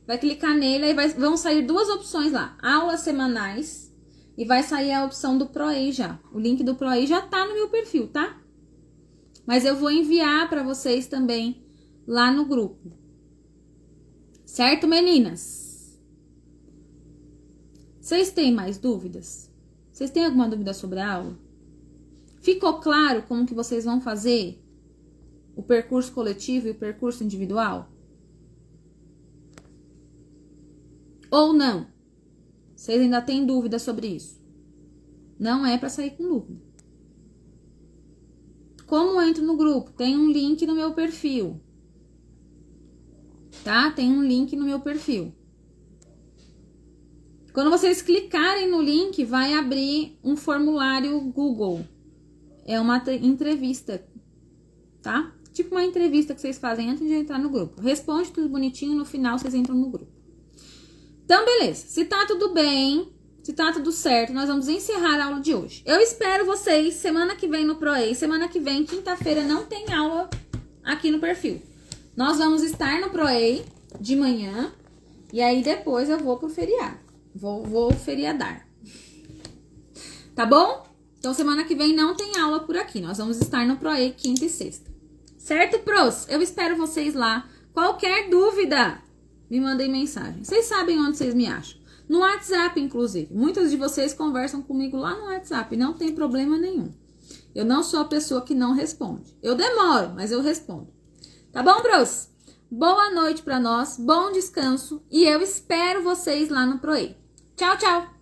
aí vão sair 2 opções lá. Aulas semanais e vai sair a opção do ProEI já. O link do ProEI já tá no meu perfil, tá? Mas eu vou enviar para vocês também lá no grupo. Certo, meninas? Vocês têm mais dúvidas? Vocês têm alguma dúvida sobre a aula? Ficou claro como que vocês vão fazer o percurso coletivo e o percurso individual? Ou não? Vocês ainda têm dúvida sobre isso? Não é para sair com dúvida. Como eu entro no grupo? Tem um link no meu perfil. Tá? Tem um link no meu perfil. Quando vocês clicarem no link, vai abrir um formulário Google. É uma entrevista, tá? Tipo uma entrevista que vocês fazem antes de entrar no grupo. Responde tudo bonitinho, no final vocês entram no grupo. Então, beleza. Se tá tudo bem, se tá tudo certo, nós vamos encerrar a aula de hoje. Eu espero vocês semana que vem no ProEI. Semana que vem, quinta-feira, não tem aula aqui no perfil. Nós vamos estar no ProEI de manhã e aí depois eu vou pro feriado. Vou feriadar. Tá bom? Então, semana que vem não tem aula por aqui. Nós vamos estar no ProEI quinta e sexta. Certo, pros? Eu espero vocês lá. Qualquer dúvida, me mandem mensagem. Vocês sabem onde vocês me acham. No WhatsApp, inclusive. Muitos de vocês conversam comigo lá no WhatsApp. Não tem problema nenhum. Eu não sou a pessoa que não responde. Eu demoro, mas eu respondo. Tá bom, pros? Boa noite pra nós. Bom descanso. E eu espero vocês lá no ProEI. Tchau, tchau!